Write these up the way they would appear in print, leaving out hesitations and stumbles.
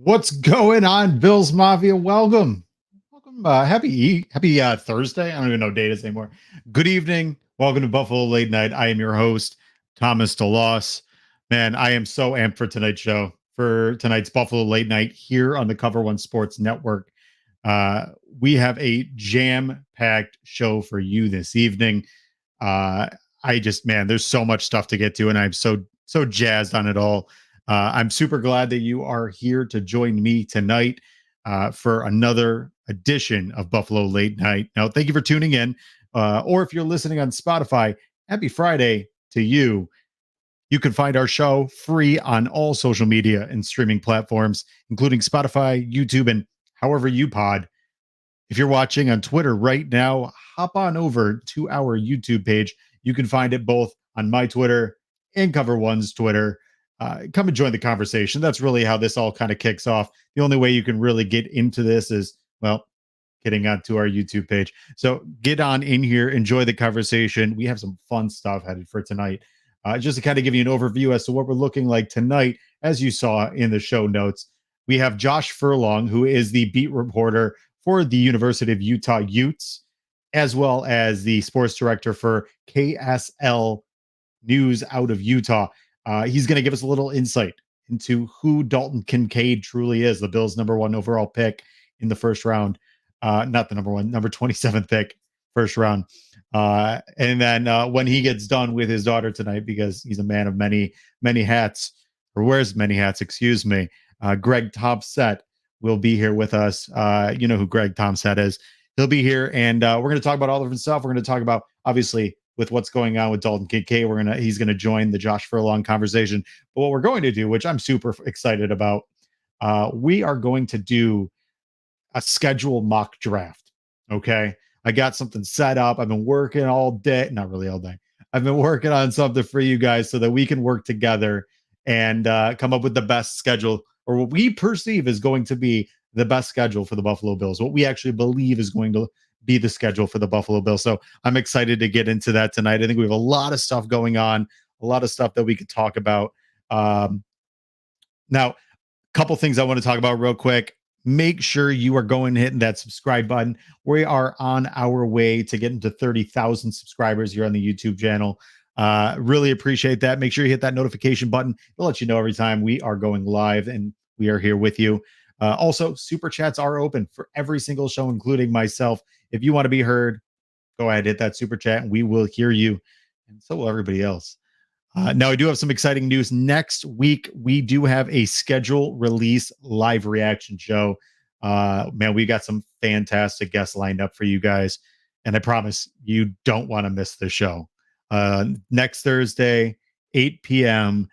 What's going on, Bills Mafia? Welcome. Happy Thursday. I don't even know days anymore. Good evening. Welcome to Buffalo Late Night. I am your host, Thomas DeLoss. Man, I am so amped for tonight's show, for tonight's Buffalo Late Night here on the Cover One Sports Network. We have a jam-packed show for you this evening. There's so much stuff to get to, and I'm so jazzed on it all. I'm super glad that you are here to join me tonight for another edition of Buffalo Late Night. Now, thank you for tuning in. Or if you're listening on Spotify, happy Friday to you. You can find our show free on all social media and streaming platforms, including Spotify, YouTube, and however you pod. If you're watching on Twitter right now, hop on over to our YouTube page. You can find it both on my Twitter and Cover One's Twitter. Come and join the conversation. That's really how this all kind of kicks off. The only way you can really get into this is, well, getting onto our YouTube page. So get on in here, enjoy the conversation. We have some fun stuff headed for tonight. Just to kind of give you an overview as to what we're looking like tonight, as you saw in the show notes, we have Josh Furlong, who is the beat reporter for the University of Utah Utes, as well as the sports director for KSL News out of Utah. He's going to give us a little insight into who Dalton Kincaid truly is, the Bills' number 1 overall pick in the first round. Not the number 1, number 27th pick, first round. And then when he gets done with his daughter tonight, because he's a man of many hats, or wears many hats, excuse me, Greg Tompsett will be here with us. You know who Greg Tompsett is. He'll be here, and we're going to talk about all different stuff. We're going to talk about, obviously, with what's going on with Dalton Kincaid. He's going to join the Josh Furlong conversation. But what we're going to do, which I'm super excited about, we are going to do a schedule mock draft. Okay. I got something set up. I've been working all day, not really all day. I've been working on something for you guys so that we can work together and come up with the best schedule, or what we perceive is going to be the best schedule for the Buffalo Bills, what we actually believe is going to be the schedule for the Buffalo Bills. So I'm excited to get into that tonight. I think we have a lot of stuff going on, a lot of stuff that we could talk about. Now, a couple things I want to talk about real quick. Make sure you are going and hitting that subscribe button. We are on our way to getting to 30,000 subscribers here on the YouTube channel. Really appreciate that. Make sure you hit that notification button. It'll let you know every time we are going live and we are here with you. Also, super chats are open for every single show, including myself. If you want to be heard, go ahead, hit that super chat and we will hear you. And so will everybody else. Now, I do have some exciting news. Next week, we do have a schedule release live reaction show. Man, we got some fantastic guests lined up for you guys. And I promise you don't want to miss the show. Next Thursday, 8 p.m.,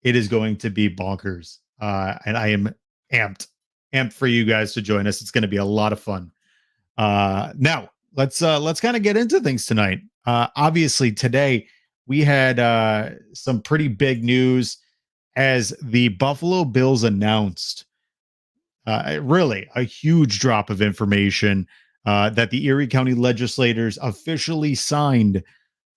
it is going to be bonkers. And I am amped for you guys to join us. It's going to be a lot of fun. Now, let's kind of get into things tonight. Obviously, today, we had some pretty big news as the Buffalo Bills announced really a huge drop of information that the Erie County legislators officially signed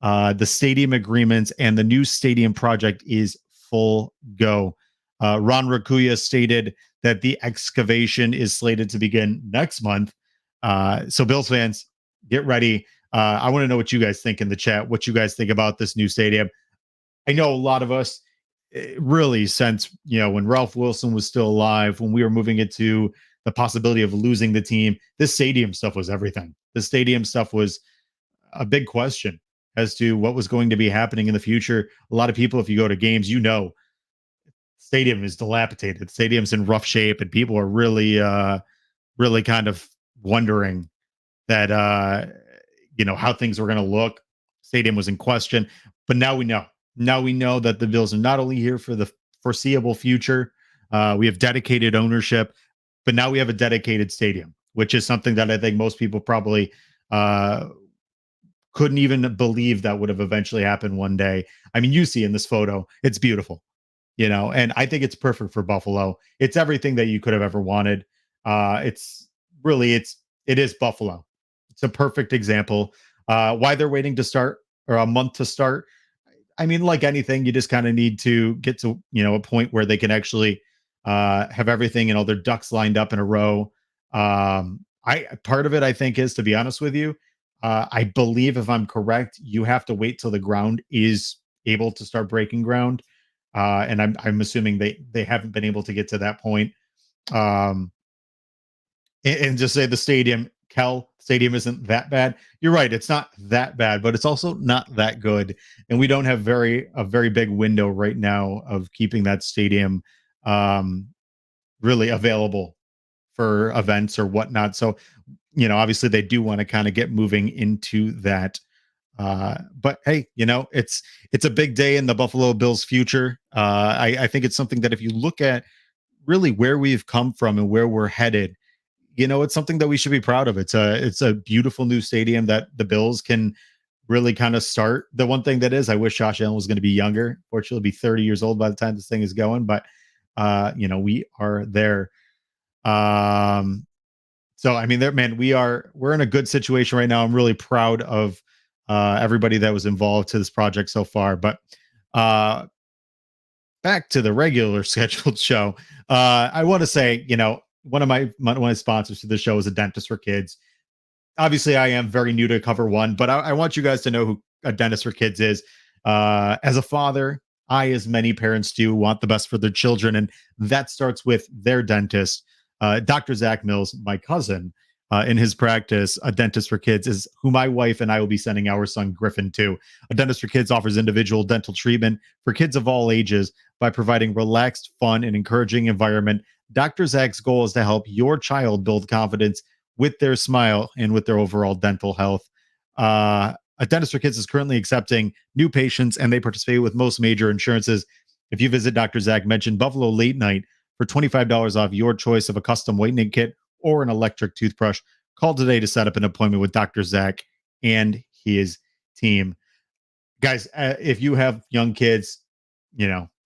the stadium agreements, and the new stadium project is full go. Ron Rakuya stated that the excavation is slated to begin next month. So Bills fans, get ready. I want to know what you guys think in the chat, what you guys think about this new stadium. I know a lot of us really since, when Ralph Wilson was still alive, when we were moving into the possibility of losing the team, this stadium stuff was everything. The stadium stuff was a big question as to what was going to be happening in the future. A lot of people, if you go to games, stadium is dilapidated. Stadium's in rough shape, and people are really kind of wondering that how things were going to look. Stadium was in question, but now we know. Now we know that the Bills are not only here for the foreseeable future. We have dedicated ownership, but now we have a dedicated stadium, which is something that I think most people probably couldn't even believe that would have eventually happened one day. I mean, you see in this photo, it's beautiful, and I think it's perfect for Buffalo. It's everything that you could have ever wanted. It is Buffalo. It's a perfect example. Why they're waiting to start, or a month to start. I mean, like anything, you just kind of need to get to, a point where they can actually have everything, their ducks lined up in a row. Part of it, I think, is, to be honest with you, I believe, if I'm correct, you have to wait till the ground is able to start breaking ground. And I'm assuming they haven't been able to get to that point. And just say the stadium isn't that bad. You're right, it's not that bad, but it's also not that good. And we don't have a very big window right now of keeping that stadium really available for events or whatnot. So, obviously they do want to kind of get moving into that. But hey, it's a big day in the Buffalo Bills future. I think it's something that, if you look at really where we've come from and where we're headed, it's something that we should be proud of. It's a beautiful new stadium that the Bills can really kind of start. The one thing that is, I wish Josh Allen was going to be younger. Fortunately, he'll be 30 years old by the time this thing is going, but we are there. So I mean, we're in a good situation right now. I'm really proud of everybody that was involved to this project so far. But back to the regular scheduled show. I want to say, one of my sponsors to the show is A Dentist for Kids. Obviously, I am very new to Cover One, but I want you guys to know who A Dentist for Kids is. As a father, as many parents do, want the best for their children, and that starts with their dentist. Dr. Zach Mills, my cousin, in his practice, A Dentist for Kids, is who my wife and I will be sending our son Griffin to. A Dentist for Kids offers individual dental treatment for kids of all ages by providing relaxed, fun, and encouraging environment. Dr. Zach's goal is to help your child build confidence with their smile and with their overall dental health. A Dentist for Kids is currently accepting new patients, and they participate with most major insurances. If you visit Dr. Zach, mention Buffalo Late Night for $25 off your choice of a custom whitening kit or an electric toothbrush. Call today to set up an appointment with Dr. Zach and his team. Guys, if you have young kids,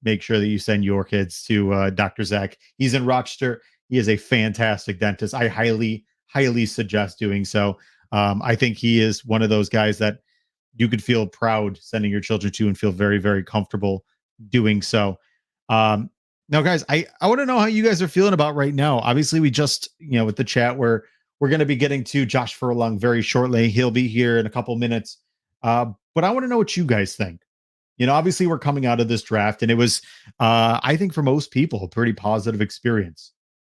make sure that you send your kids to Dr. Zach. He's in Rochester. He is a fantastic dentist. I highly, highly suggest doing so. I think he is one of those guys that you could feel proud sending your children to and feel very, very comfortable doing so. Now, guys, I want to know how you guys are feeling about right now. Obviously, we just, with the chat, we're going to be getting to Josh Furlong very shortly. He'll be here in a couple minutes. But I want to know what you guys think. Obviously, we're coming out of this draft, and it was, I think, for most people, a pretty positive experience.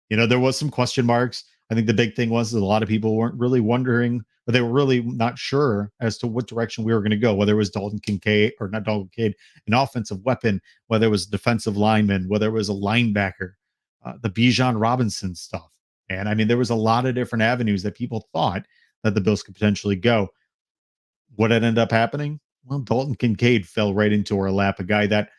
There was some question marks. I think the big thing was that a lot of people weren't really wondering, but they were really not sure as to what direction we were going to go, whether it was Dalton Kincaid, or not Dalton Kincaid, an offensive weapon, whether it was a defensive lineman, whether it was a linebacker, the Bijan Robinson stuff. And I mean, there was a lot of different avenues that people thought that the Bills could potentially go. What ended up happening? Well, Dalton Kincaid fell right into our lap, a guy that,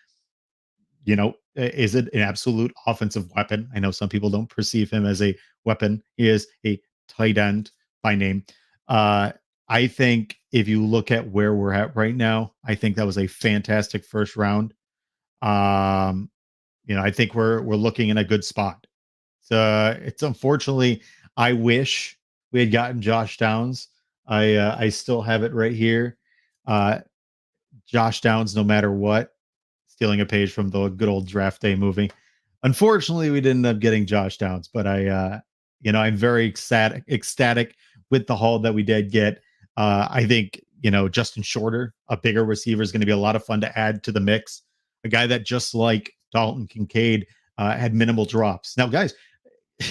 is it an absolute offensive weapon? I know some people don't perceive him as a weapon. He is a tight end by name. I think if you look at where we're at right now, I think that was a fantastic first round. I think we're looking in a good spot. So it's unfortunately, I wish we had gotten Josh Downs. I still have it right here. Josh Downs, no matter what, stealing a page from the good old draft day movie. Unfortunately, we didn't end up getting Josh Downs, but I'm very ecstatic with the haul that we did get. I think, Justin Shorter, a bigger receiver, is going to be a lot of fun to add to the mix. A guy that, just like Dalton Kincaid, had minimal drops. Now, guys,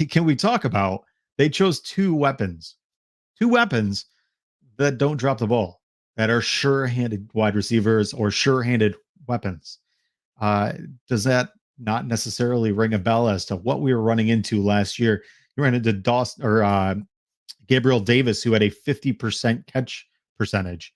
can we talk about they chose two weapons that don't drop the ball, that are sure-handed wide receivers or sure-handed weapons. Uh, does that not necessarily ring a bell as to what we were running into last year? You ran into Dawson or Gabriel Davis, who had a 50% catch percentage.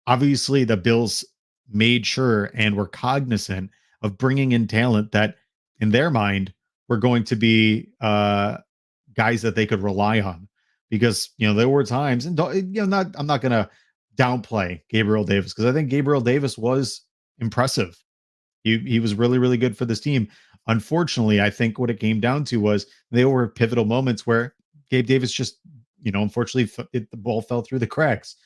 Obviously, the Bills made sure and were cognizant of bringing in talent that, in their mind, were going to be guys that they could rely on. Because there were times, and I'm not going to downplay Gabriel Davis, because I think Gabriel Davis was impressive. He was really, really good for this team. Unfortunately, I think what it came down to was there were pivotal moments where Gabe Davis just, unfortunately, the ball fell through the cracks.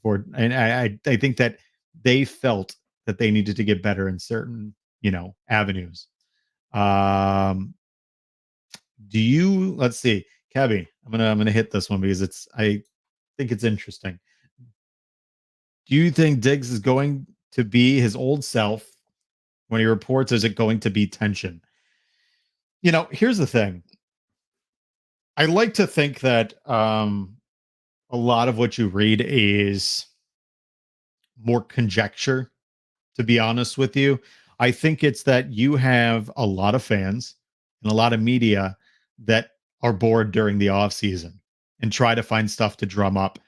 And I think that they felt that they needed to get better in certain, avenues. Do you? Let's see, Kevin. I'm gonna hit this one because I think it's interesting. Do you think Diggs is going to be his old self when he reports? Is it going to be tension? Here's the thing. I like to think that a lot of what you read is more conjecture, to be honest with you. I think it's that you have a lot of fans and a lot of media that are bored during the off season and try to find stuff to drum up.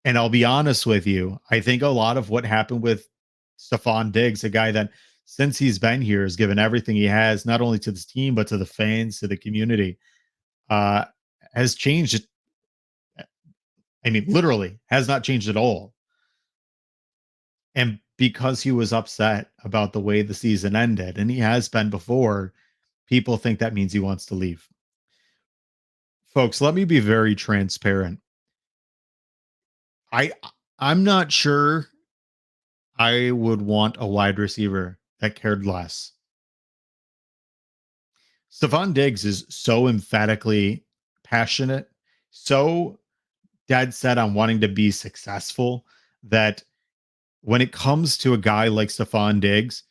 And I'll be honest with you, I think a lot of what happened with Stephon Diggs, a guy that since he's been here has given everything he has, not only to this team, but to the fans, to the community, uh, has changed. I mean, literally has not changed at all. And because he was upset about the way the season ended, and he has been before, people think that means he wants to leave. Folks, let me be very transparent. I I'm not sure I would want a wide receiver that cared less. Stephon Diggs is so emphatically passionate, so dead set on wanting to be successful, that when it comes to a guy like Stephon Diggs,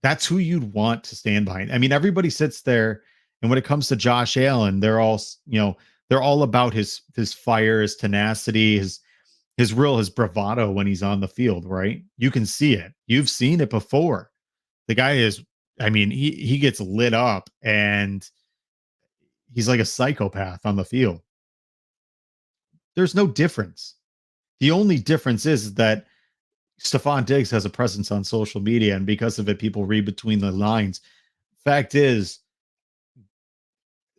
that's who you'd want to stand behind. I mean, everybody sits there, and when it comes to Josh Allen, they're all about his fire, his tenacity, his bravado when he's on the field, right? You can see it. You've seen it before. The guy is, I mean, he gets lit up, and he's like a psychopath on the field. There's no difference. The only difference is that Stephon Diggs has a presence on social media, and because of it, people read between the lines. Fact is,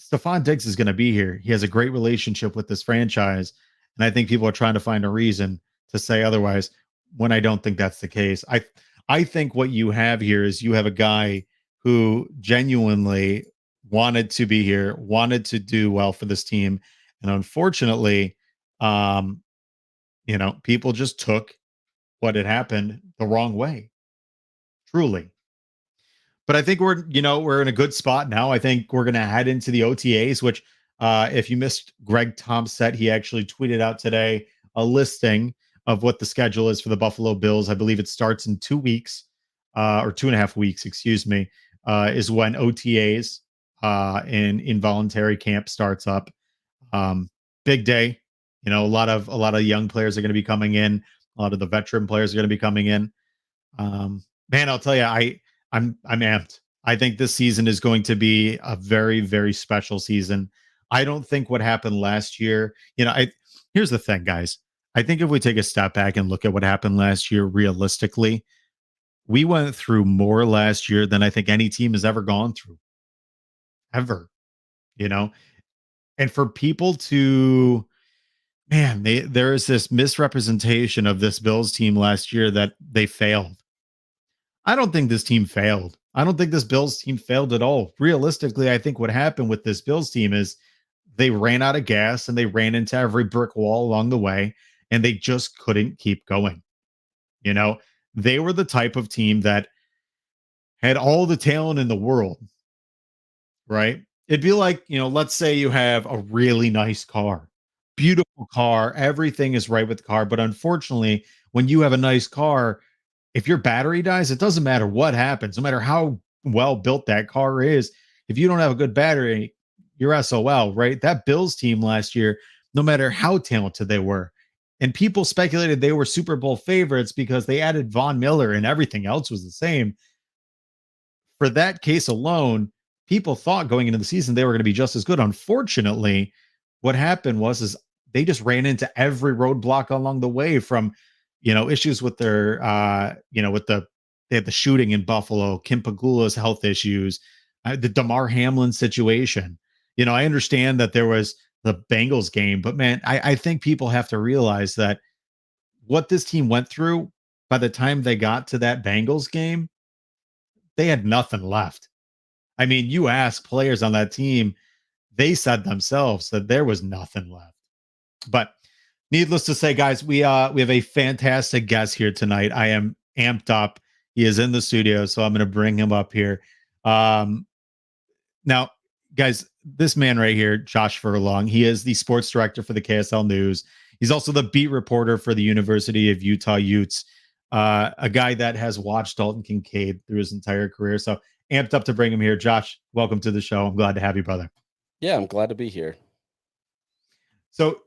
Stephon Diggs is going to be here. He has a great relationship with this franchise, and I think people are trying to find a reason to say otherwise, when I don't think that's the case. I think what you have here is you have a guy who genuinely wanted to be here, wanted to do well for this team, and unfortunately, um, people just took what had happened the wrong way. Truly. But I think we're in a good spot now. I think we're going to head into the OTAs, which, if you missed Greg Tompsett, he actually tweeted out today a listing of what the schedule is for the Buffalo Bills. I believe it starts in 2 weeks, or 2.5 weeks, excuse me, is when OTAs, in involuntary camp starts up. Big day. A lot of young players are going to be coming in. A lot of the veteran players are going to be coming in. Man, I'll tell you, I'm amped. I think this season is going to be a very, very special season. I don't think what happened last year, here's the thing, guys. I think if we take a step back and look at what happened last year realistically, we went through more last year than I think any team has ever gone through, ever, you know? And for people to, man, there is this misrepresentation of this Bills team last year that they failed. I don't think this team failed. I don't think this Bills team failed at all. Realistically, I think what happened with this Bills team is they ran out of gas and they ran into every brick wall along the way, and they just couldn't keep going. You know, they were the type of team that had all the talent in the world, right? It'd be like, let's say you have a really nice car, beautiful car, everything is right with the car. But unfortunately, when you have a nice car, if your battery dies, it doesn't matter what happens, no matter how well built that car is. If you don't have a good battery, you're SOL, right? That Bills team last year, no matter how talented they were, and people speculated they were Super Bowl favorites because they added Von Miller and everything else was the same. For that case alone, people thought going into the season they were going to be just as good. Unfortunately, what happened was they just ran into every roadblock along the way, from issues with their with they had the shooting in Buffalo, Kim Pagula's health issues, the Damar Hamlin situation. I understand that there was the Bengals game, but man, I think people have to realize that what this team went through by the time they got to that Bengals game, they had nothing left. I mean, you ask players on that team, they said themselves that there was nothing left. But needless to say, guys, we have a fantastic guest here tonight. I am amped up. He is in the studio, so I'm going to bring him up here. Now, guys, this man right here, Josh Furlong, he is the sports director for the KSL News. He's also the beat reporter for the University of Utah Utes, a guy that has watched Dalton Kincaid through his entire career. So amped up to bring him here. Josh, welcome to the show. I'm glad to have you, brother. Yeah, I'm glad to be here. So,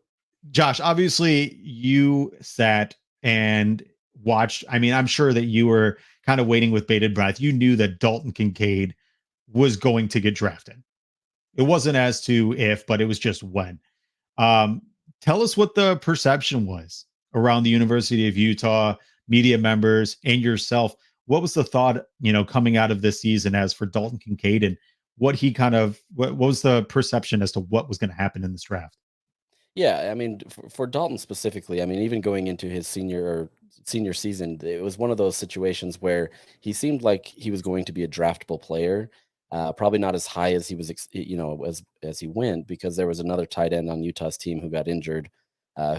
Josh, obviously you sat and watched. I mean, I'm sure that you were kind of waiting with bated breath. You knew that Dalton Kincaid was going to get drafted. It wasn't as to if, but it was just when. Um, Tell us what the perception was around the University of Utah, media members, and yourself. What was the thought, coming out of this season as for Dalton Kincaid, and what was the perception as to what was going to happen in this draft? Yeah, I mean, for Dalton specifically, I mean, even going into his senior season, it was one of those situations where he seemed like he was going to be a draftable player. Probably not as high as he was, as he went, because there was another tight end on Utah's team who got injured,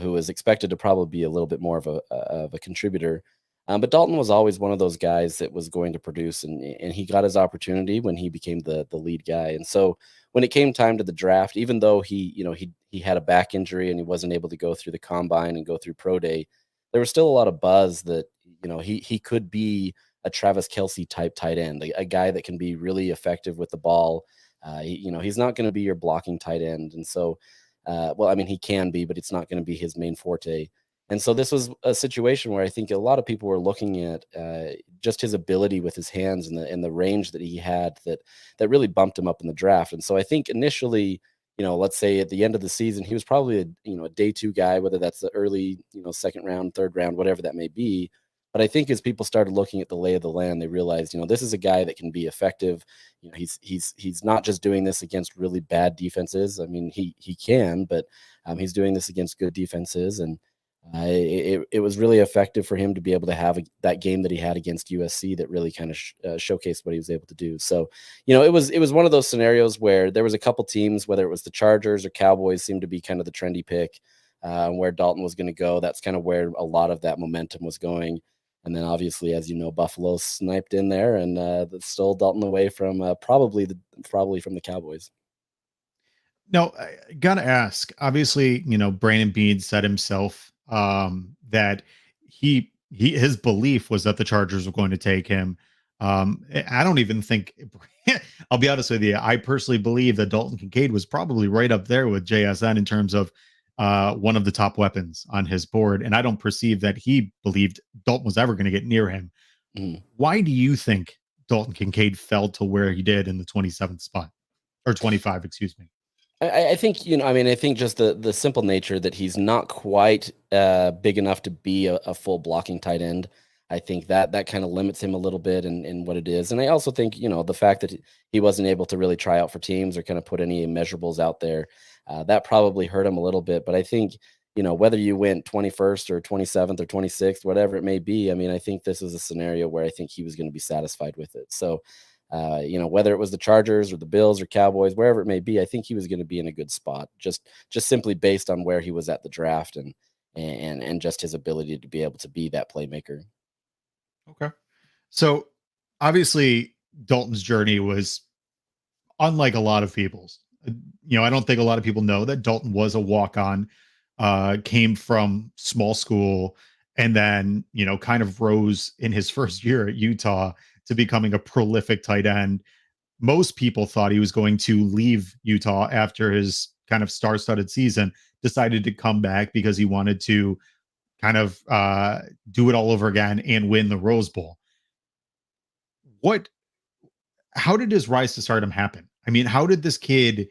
who was expected to probably be a little bit more of a contributor. But Dalton was always one of those guys that was going to produce, and he got his opportunity when he became the lead guy. And so when it came time to the draft, even though he had a back injury and he wasn't able to go through the combine and go through pro day, there was still a lot of buzz that he could be a Travis Kelce type tight end, a guy that can be really effective with the ball. He's not going to be your blocking tight end, and so well, I mean, he can be, but it's not going to be his main forte. And so this was a situation where I think a lot of people were looking at just his ability with his hands and the range that he had that really bumped him up in the draft. And so I think initially, let's say at the end of the season, he was probably a day two guy, whether that's the early, second round, third round, whatever that may be. But I think as people started looking at the lay of the land, they realized, this is a guy that can be effective. He's not just doing this against really bad defenses. I mean, he can, but he's doing this against good defenses, and it was really effective for him to be able to have that game that he had against USC that really kind of showcased what he was able to do. So, it was one of those scenarios where there was a couple teams, whether it was the Chargers or Cowboys, seemed to be kind of the trendy pick where Dalton was going to go. That's kind of where a lot of that momentum was going. And then obviously, as you know, Buffalo sniped in there and stole Dalton away from probably from the Cowboys. No, I gotta ask. Obviously, Brandon Beane said himself that his belief was that the Chargers were going to take him. I don't even think. I'll be honest with you. I personally believe that Dalton Kincaid was probably right up there with JSN in terms of one of the top weapons on his board, and I don't perceive that he believed Dalton was ever going to get near him. Mm. Why do you think Dalton Kincaid fell to where he did in the 27th spot or 25? Excuse me. I think, I mean, I think just the simple nature that he's not quite big enough to be a full blocking tight end. I think that kind of limits him a little bit in what it is. And I also think, the fact that he wasn't able to really try out for teams or kind of put any measurables out there, that probably hurt him a little bit. But I think, whether you went 21st or 27th or 26th, whatever it may be, I mean, I think this is a scenario where I think he was going to be satisfied with it. So, whether it was the Chargers or the Bills or Cowboys, wherever it may be, I think he was going to be in a good spot, just simply based on where he was at the draft and just his ability to be able to be that playmaker. Okay. So obviously Dalton's journey was unlike a lot of people's. I don't think a lot of people know that Dalton was a walk on, came from small school, and then, kind of rose in his first year at Utah to becoming a prolific tight end. Most people thought he was going to leave Utah after his kind of star studded season, decided to come back because he wanted to kind of do it all over again and win the Rose Bowl. What How did his rise to stardom happen? I mean, how did this kid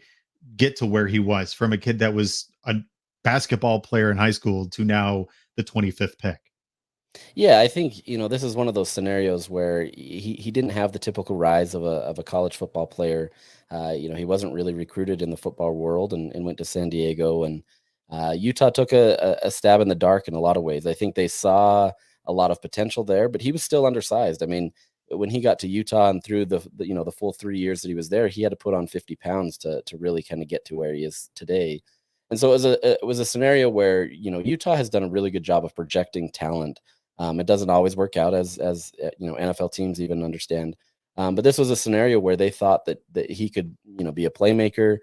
get to where he was from a kid that was a basketball player in high school to now the 25th pick? Yeah, I think, this is one of those scenarios where he didn't have the typical rise of a college football player. He wasn't really recruited in the football world and went to San Diego, and Utah took a stab in the dark in a lot of ways. I think they saw a lot of potential there, but he was still undersized. I mean, when he got to Utah and through the full 3 years that he was there, he had to put on 50 pounds to really kind of get to where he is today. And so it was a scenario where, Utah has done a really good job of projecting talent. It doesn't always work out as NFL teams even understand. But this was a scenario where they thought that he could be a playmaker,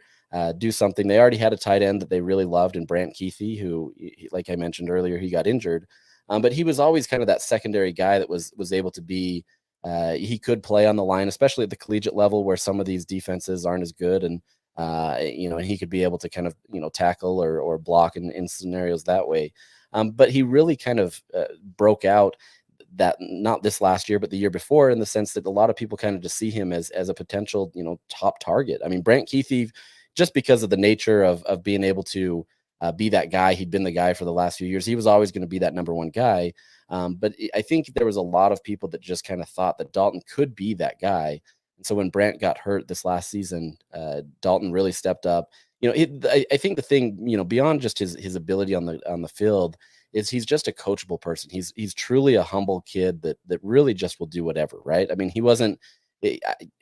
do something. They already had a tight end that they really loved in Brant Keithy, who, like I mentioned earlier, he got injured, but he was always kind of that secondary guy that was able to be. He could play on the line, especially at the collegiate level where some of these defenses aren't as good, and and he could be able to kind of tackle or block in scenarios that way. But he really kind of broke out that not this last year, but the year before, in the sense that a lot of people kind of just see him as a potential, top target. I mean, Brant Keithy, just because of the nature of being able to be that guy, he'd been the guy for the last few years. He was always going to be that number one guy. But I think there was a lot of people that just kind of thought that Dalton could be that guy. And so when Brant got hurt this last season, Dalton really stepped up. I think the thing, beyond just his ability on the field, is he's just a coachable person. He's truly a humble kid that really just will do whatever, right? I mean, he wasn't.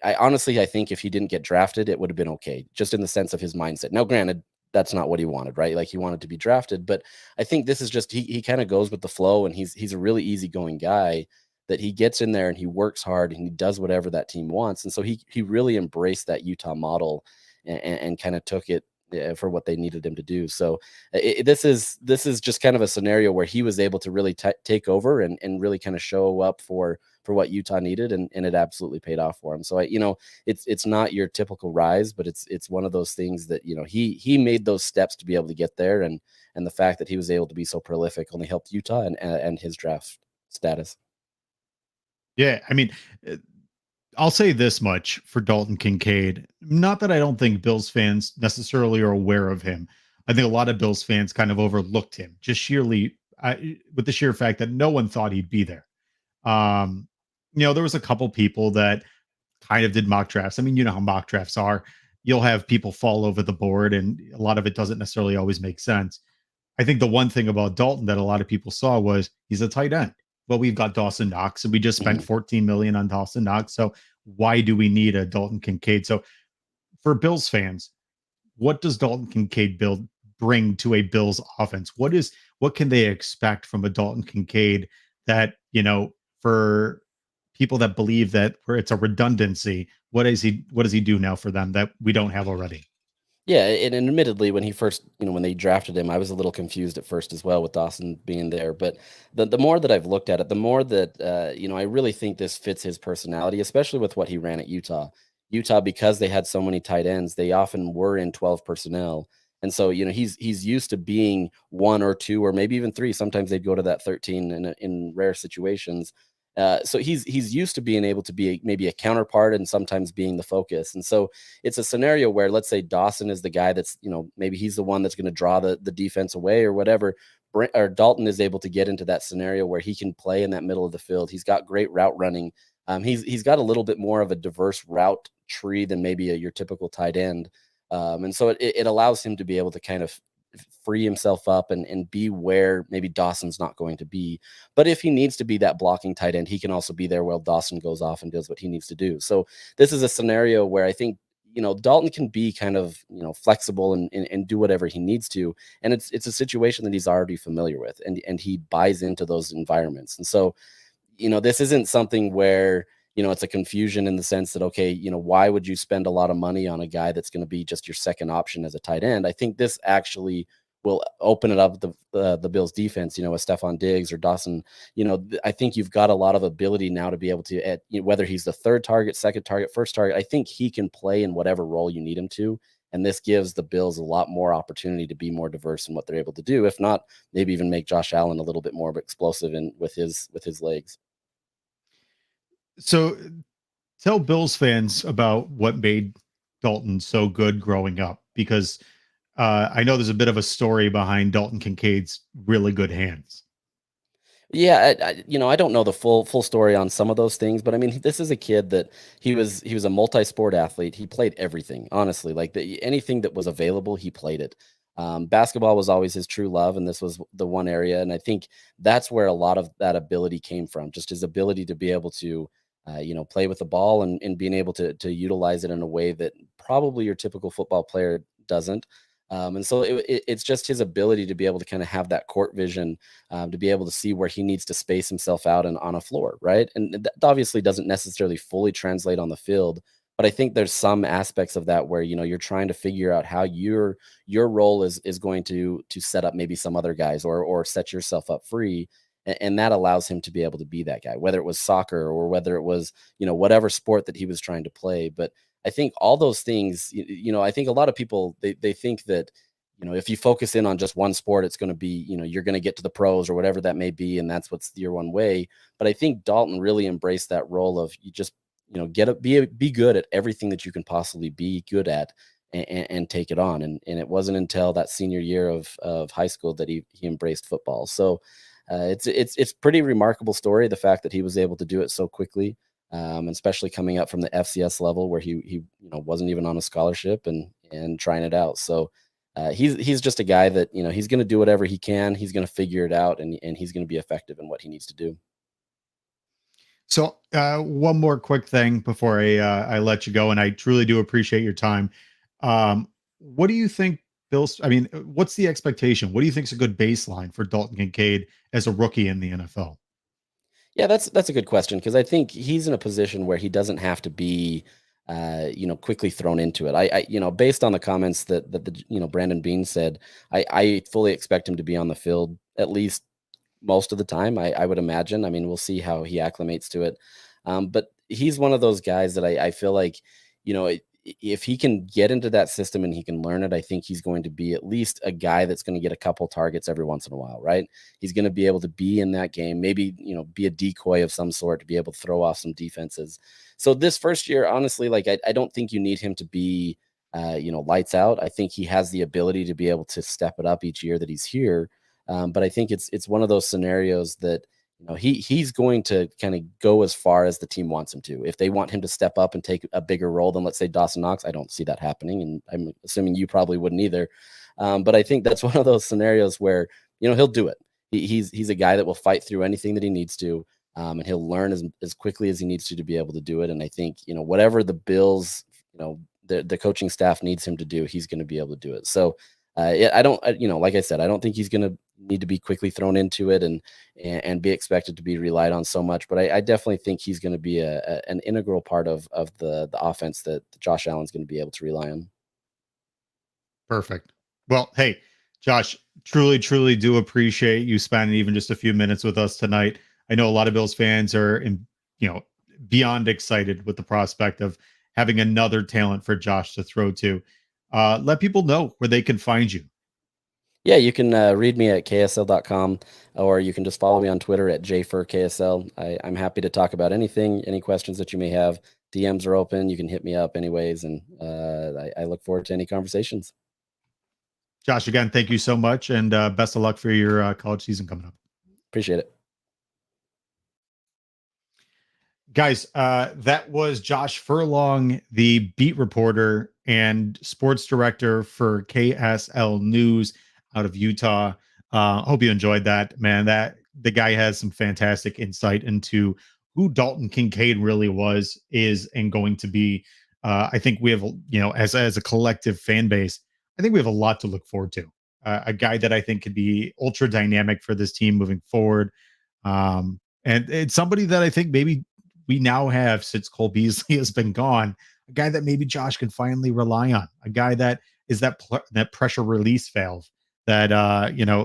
I honestly, I think if he didn't get drafted, it would have been okay, just in the sense of his mindset. Now, granted, that's not what he wanted, right? Like, he wanted to be drafted, but I think this is just he kind of goes with the flow, and he's a really easygoing guy that he gets in there and he works hard and he does whatever that team wants, and so he really embraced that Utah model and kind of took it for what they needed him to do. So this is just kind of a scenario where he was able to really take over and really kind of show up for what Utah needed, and it absolutely paid off for him. So it's not your typical rise, but it's one of those things that he made those steps to be able to get there, and the fact that he was able to be so prolific only helped Utah and his draft status. Yeah, I mean, uh, I'll say this much for Dalton Kincaid. Not that I don't think Bills fans necessarily are aware of him. I think a lot of Bills fans kind of overlooked him, just sheerly with the sheer fact that no one thought he'd be there. Um, there was a couple people that kind of did mock drafts. I mean, you know how mock drafts are. You'll have people fall over the board, and a lot of it doesn't necessarily always make sense. I think the one thing about Dalton that a lot of people saw was he's a tight end. Well, we've got Dawson Knox, and we just spent Mhm. 14 million on Dawson Knox. So why do we need a Dalton Kincaid? So for Bills fans, what does Dalton Kincaid bring to a Bills offense? What can they expect from a Dalton Kincaid that, for people that believe that where it's a redundancy, what does he do now for them that we don't have already? Yeah, and admittedly, when he first, when they drafted him, I was a little confused at first as well with Dawson being there. But the more that I've looked at it, the more that I really think this fits his personality, especially with what he ran at Utah. Utah, because they had so many tight ends, they often were in 12 personnel. And so, he's used to being one or two or maybe even three. Sometimes they'd go to that 13 in rare situations. So he's used to being able to be maybe a counterpart and sometimes being the focus. And so it's a scenario where, let's say Dawson is the guy that's, maybe he's the one that's going to draw the defense away or whatever. Or Dalton is able to get into that scenario where he can play in that middle of the field. He's got great route running. He's got a little bit more of a diverse route tree than maybe your typical tight end. And so it allows him to be able to kind of free himself up and be where maybe Dawson's not going to be. But if he needs to be that blocking tight end, he can also be there while Dawson goes off and does what he needs to do. So this is a scenario where I think, Dalton can be kind of, flexible and do whatever he needs to. And it's a situation that he's already familiar with, and he buys into those environments. And so, this isn't something where, it's a confusion in the sense that, okay, why would you spend a lot of money on a guy that's going to be just your second option as a tight end? I think this actually will open it up the Bills defense, with Stephon Diggs or Dawson. I think you've got a lot of ability now to be able to, whether he's the third target, second target, first target, I think he can play in whatever role you need him to. And this gives the Bills a lot more opportunity to be more diverse in what they're able to do. If not, maybe even make Josh Allen a little bit more explosive with his legs. So tell Bills fans about what made Dalton so good growing up, because I know there's a bit of a story behind Dalton Kincaid's really good hands. Yeah, I don't know the full story on some of those things, but I mean, this is a kid that he was a multi-sport athlete. He played everything, honestly. Like anything that was available, he played it. Basketball was always his true love, and this was the one area. And I think that's where a lot of that ability came from, just his ability to be able to, play with the ball and being able to utilize it in a way that probably your typical football player doesn't. And so it's just his ability to be able to kind of have that court vision, to be able to see where he needs to space himself out and on a floor, right? And that obviously doesn't necessarily fully translate on the field, but I think there's some aspects of that where you're trying to figure out how your role is going to set up maybe some other guys or set yourself up free. And that allows him to be able to be that guy, whether it was soccer or whether it was, whatever sport that he was trying to play. But I think all those things, I think a lot of people they think that, if you focus in on just one sport, it's going to be, you're going to get to the pros or whatever that may be, and that's what's your one way. But I think Dalton really embraced that role of you just, be good at everything that you can possibly be good at, and take it on. And it wasn't until that senior year of high school that he embraced football. So it's pretty remarkable story, the fact that he was able to do it so quickly, especially coming up from the FCS level where he wasn't even on a scholarship and trying it out. So he's just a guy that he's going to do whatever he can. He's going to figure it out, and he's going to be effective in what he needs to do. So one more quick thing before I let you go, and I truly do appreciate your time. What do you think, Bill's? I mean, what's the expectation? What do you think is a good baseline for Dalton Kincaid as a rookie in the NFL? Yeah, that's a good question because I think he's in a position where he doesn't have to be, quickly thrown into it. Based on the comments that the Brandon Beane said, I fully expect him to be on the field at least most of the time. I would imagine. I mean, we'll see how he acclimates to it. But he's one of those guys that I feel like, if he can get into that system and he can learn it, I think he's going to be at least a guy that's going to get a couple targets every once in a while, right? He's going to be able to be in that game, maybe, be a decoy of some sort to be able to throw off some defenses. So this first year, honestly, like I don't think you need him to be, lights out. I think he has the ability to be able to step it up each year that he's here. But I think it's one of those scenarios that he's going to kind of go as far as the team wants him to. If they want him to step up and take a bigger role than, let's say, Dawson Knox, I don't see that happening, and I'm assuming you probably wouldn't either. But I think that's one of those scenarios where he'll do it. He's a guy that will fight through anything that he needs to, and he'll learn as quickly as he needs to be able to do it. And I think whatever the Bills, the coaching staff needs him to do, he's going to be able to do it. So I don't, like I said, I don't think he's going to need to be quickly thrown into it and be expected to be relied on so much. But I definitely think he's going to be an integral part of the offense that Josh Allen's going to be able to rely on. Perfect. Well, hey, Josh, truly do appreciate you spending even just a few minutes with us tonight. I know a lot of Bills fans are you know, beyond excited with the prospect of having another talent for Josh to throw to. Let people know where they can find you. Yeah, you can read me at ksl.com, or you can just follow me on Twitter at jfurksl. I'm happy to talk about anything, any questions that you may have. DMs are open. You can hit me up anyways, and I look forward to any conversations. Josh, again, thank you so much, and best of luck for your college season coming up. Appreciate it. Guys, that was Josh Furlong, the beat reporter and sports director for KSL News out of Utah. Hope you enjoyed that, man. That the guy has some fantastic insight into who Dalton Kincaid really was, is, and going to be. I think we have, as a collective fan base, I think we have a lot to look forward to. A guy that I think could be ultra dynamic for this team moving forward. And it's somebody that I think maybe we now have, since Cole Beasley has been gone, a guy that maybe Josh can finally rely on, a guy that is that pressure release valve that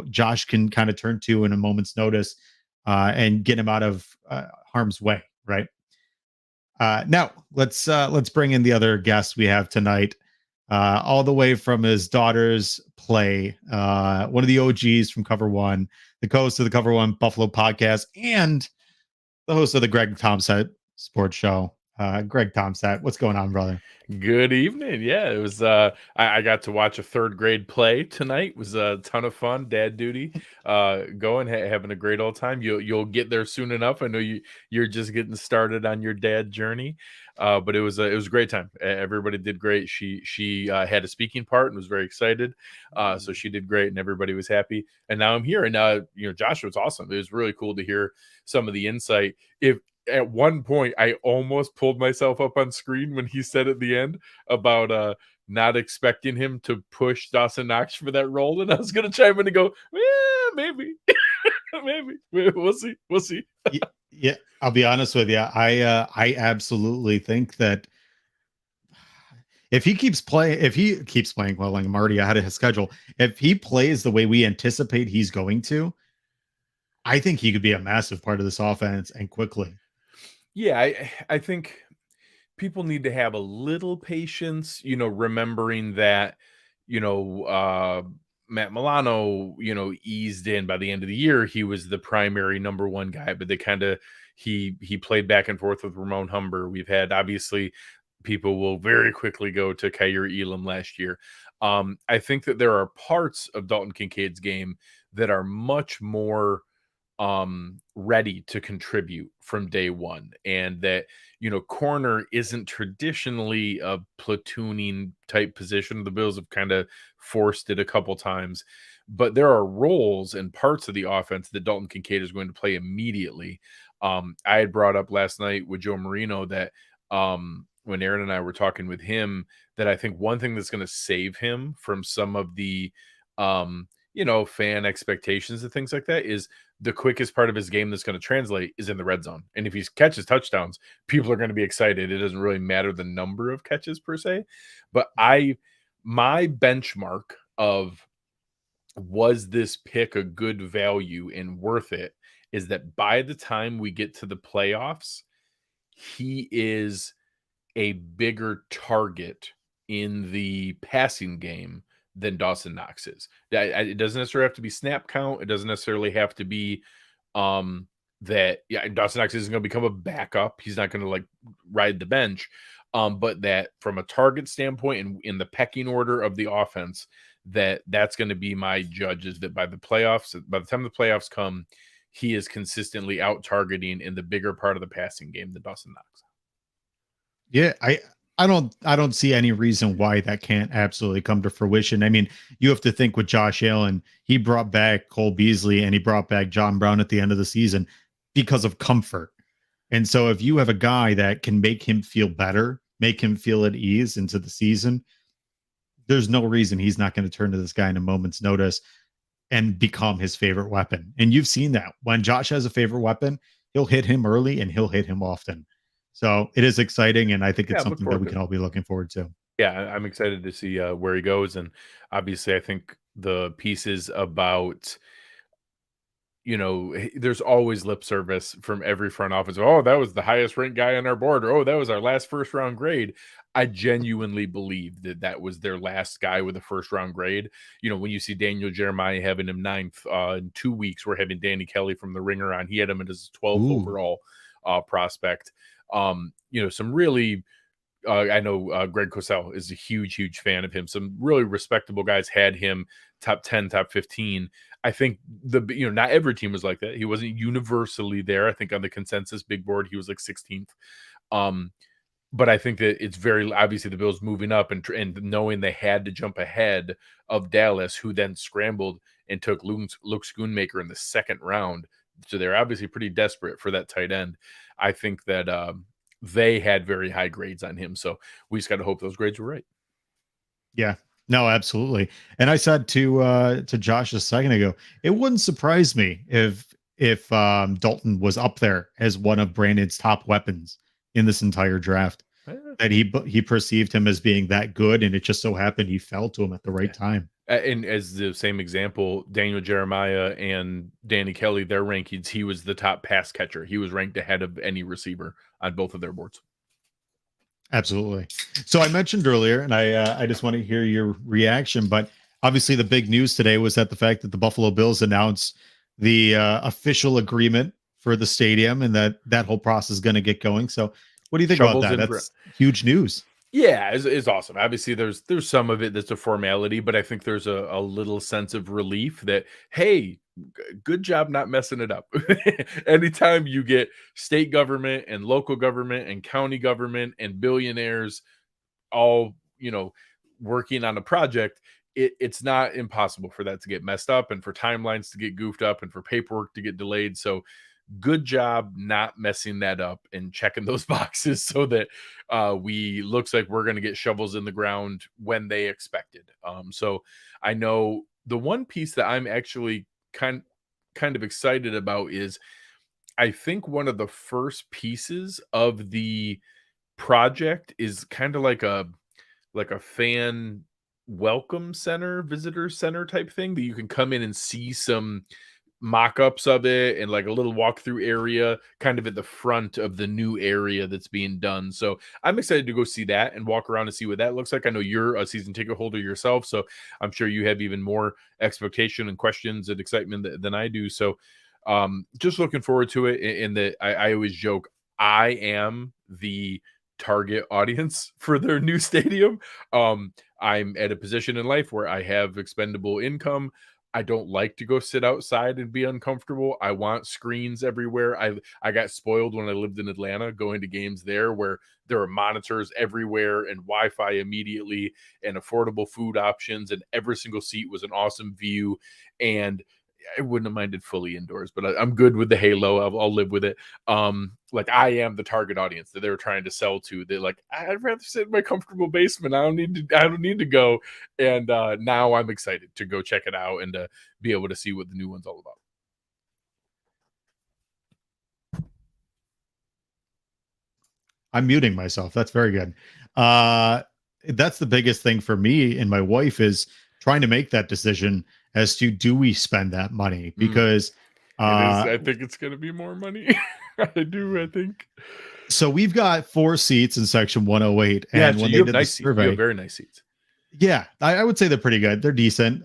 Josh can kind of turn to in a moment's notice and get him out of harm's way, right? Now let's bring in the other guest we have tonight, all the way from his daughter's play, one of the OGs from Cover One, the co-host of the Cover One Buffalo podcast, and the host of the Greg Tompsett Sports Show. Greg Tompsett, what's going on, brother? Good evening. Yeah, it was. I got to watch a third grade play tonight. It was a ton of fun. Dad duty, going having a great old time. You'll get there soon enough. I know you're just getting started on your dad journey, but it was a great time. Everybody did great. She had a speaking part and was very excited. So she did great, and everybody was happy. And now I'm here, and Joshua was awesome. It was really cool to hear some of the insight. At one point, I almost pulled myself up on screen when he said at the end about not expecting him to push Dawson Knox for that role, and I was going to chime in and go, maybe, maybe we'll see. Yeah, I'll be honest with you. I absolutely think that if he keeps playing well, like I'm already ahead of his schedule. If he plays the way we anticipate he's going to, I think he could be a massive part of this offense, and quickly. Yeah, I think people need to have a little patience, remembering that, Matt Milano, eased in by the end of the year. He was the primary number one guy, but he played back and forth with Ramon Humber. We've had, obviously, people will very quickly go to Kyer Elam last year. I think that there are parts of Dalton Kincaid's game that are much more ready to contribute from day one, and that corner isn't traditionally a platooning type position. The Bills have kind of forced it a couple times, but there are roles and parts of the offense that Dalton Kincaid is going to play immediately. I had brought up last night with Joe Marino that when Aaron and I were talking with him, that I think one thing that's going to save him from some of the fan expectations and things like that is the quickest part of his game that's going to translate is in the red zone. And if he catches touchdowns, people are going to be excited. It doesn't really matter the number of catches per se, but my benchmark of was this pick a good value and worth it is that by the time we get to the playoffs, he is a bigger target in the passing game than Dawson Knox is. It doesn't necessarily have to be snap count. It doesn't necessarily have to be Dawson Knox isn't going to become a backup. He's not going to ride the bench. But that from a target standpoint and in the pecking order of the offense, that's going to be my judge, is that by the time the playoffs come, he is consistently out targeting in the bigger part of the passing game than Dawson Knox. Yeah, I don't see any reason why that can't absolutely come to fruition. I mean, you have to think with Josh Allen, he brought back Cole Beasley and he brought back John Brown at the end of the season because of comfort. And so if you have a guy that can make him feel better, make him feel at ease into the season, there's no reason he's not going to turn to this guy in a moment's notice and become his favorite weapon. And you've seen that when Josh has a favorite weapon, he'll hit him early and he'll hit him often. So it is exciting, and I think it's something that we can all be looking forward to. Yeah, I'm excited to see where he goes. And obviously, I think the pieces about, there's always lip service from every front office. Oh, that was the highest ranked guy on our board. Or, oh, that was our last first round grade. I genuinely believe that was their last guy with a first round grade. When you see Daniel Jeremiah having him 9th, in 2 weeks, we're having Danny Kelly from the Ringer on. He had him as 12th overall prospect. Some really, I know Greg Cosell is a huge fan of him. Some really respectable guys had him top 10, top 15. I think not every team was like that. He wasn't universally there. I think on the consensus big board, he was 16th. But I think that it's very obviously the Bills moving up and knowing they had to jump ahead of Dallas, who then scrambled and took Luke Schoonmaker in the second round. So they're obviously pretty desperate for that tight end. I think that they had very high grades on him. So we just got to hope those grades were right. Yeah, no, absolutely. And I said to Josh a second ago, it wouldn't surprise me if if Dalton was up there as one of Brandon's top weapons in this entire draft. That he perceived him as being that good, and it just so happened he fell to him at the right time. And as the same example, Daniel Jeremiah and Danny Kelly, their rankings, he was the top pass catcher. He was ranked ahead of any receiver on both of their boards. Absolutely. So I mentioned earlier, and I just want to hear your reaction, but obviously the big news today was that the fact that the Buffalo Bills announced the official agreement for the stadium, and that whole process is going to get going. So what do you think Shovels about that? in That's huge news. Yeah, it's awesome. Obviously, there's some of it that's a formality, but I think there's a little sense of relief that, hey, good job not messing it up. Anytime you get state government and local government and county government and billionaires all, working on a project, it's not impossible for that to get messed up and for timelines to get goofed up and for paperwork to get delayed. So good job not messing that up and checking those boxes so that we looks like we're going to get shovels in the ground when they expected. So I know the one piece that I'm actually kind of excited about is I think one of the first pieces of the project is kind of like a fan welcome center, visitor center type thing that you can come in and see some mock-ups of it and like a little walkthrough area kind of at the front of the new area that's being done. So I'm excited to go see that and walk around and see what that looks like. I know you're a season ticket holder yourself, so I'm sure you have even more expectation and questions and excitement than I do. So just looking forward to it. In that I always joke, I am the target audience for their new stadium. I'm at a position in life where I have expendable income. I don't like to go sit outside and be uncomfortable. I want screens everywhere. I got spoiled when I lived in Atlanta going to games there where there are monitors everywhere and Wi-Fi immediately and affordable food options, and every single seat was an awesome view. And I wouldn't have minded fully indoors, but I'm good with the halo. I'll live with it. Like I am the target audience that they were trying to sell to. They're like, I'd rather sit in my comfortable basement. I don't need to go. And now I'm excited to go check it out and to be able to see what the new one's all about. I'm muting myself. That's very good. That's the biggest thing for me and my wife is trying to make that decision as to do we spend that money, because I think it's going to be more money. I think. So we've got 4 seats in section 108. Yeah, and so when you they have did nice the seats. You survey, have very nice seats. Yeah, I would say they're pretty good. They're decent.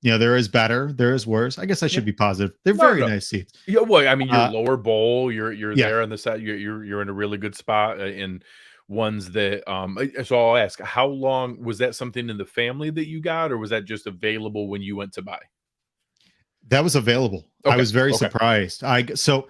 There is better, there is worse. I guess I should be positive. They're very nice seats. Yeah, well, I mean, your lower bowl, you're Yeah. there on the side. You're in a really good spot in ones that. So I'll ask, how long was that something in the family that you got, or was that just available when you went to buy? That was available. I was very surprised. So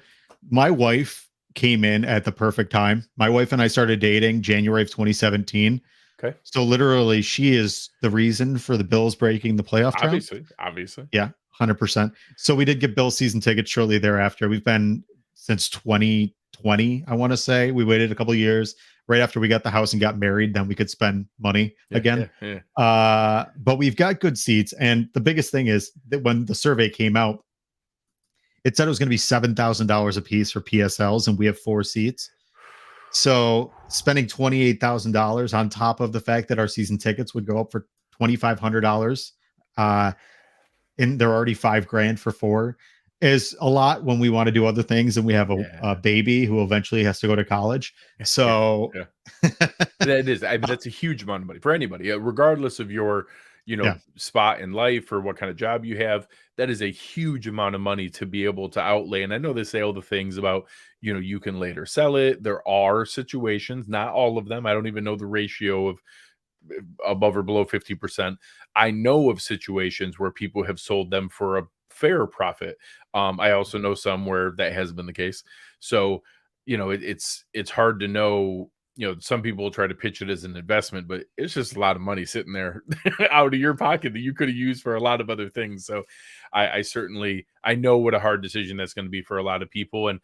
my wife came in at the perfect time. My wife and I started dating January of 2017. Okay. So literally she is the reason for the Bills breaking the playoff drought. Obviously. Yeah, 100%. So we did get Bills season tickets shortly thereafter. We've been since 2020, I want to say. We waited a couple of years right after we got the house and got married, then we could spend money again. But we've got good seats. And the biggest thing is that when the survey came out, it said it was going to be $7,000 a piece for PSLs, and we have 4 seats. So spending $28,000 on top of the fact that our season tickets would go up for $2,500, and they're already $5,000 for 4, is a lot when we want to do other things, and we have a baby who eventually has to go to college. So that is, I mean, that's a huge amount of money for anybody, regardless of your, spot in life or what kind of job you have. That is a huge amount of money to be able to outlay. And I know they say all the things about, you can later sell it. There are situations, not all of them. I don't even know the ratio of above or below 50%. I know of situations where people have sold them for a fair profit. I also know some where that has been the case. So, it's hard to know. Some people try to pitch it as an investment, but it's just a lot of money sitting there out of your pocket that you could have used for a lot of other things. So I certainly know what a hard decision that's going to be for a lot of people. And,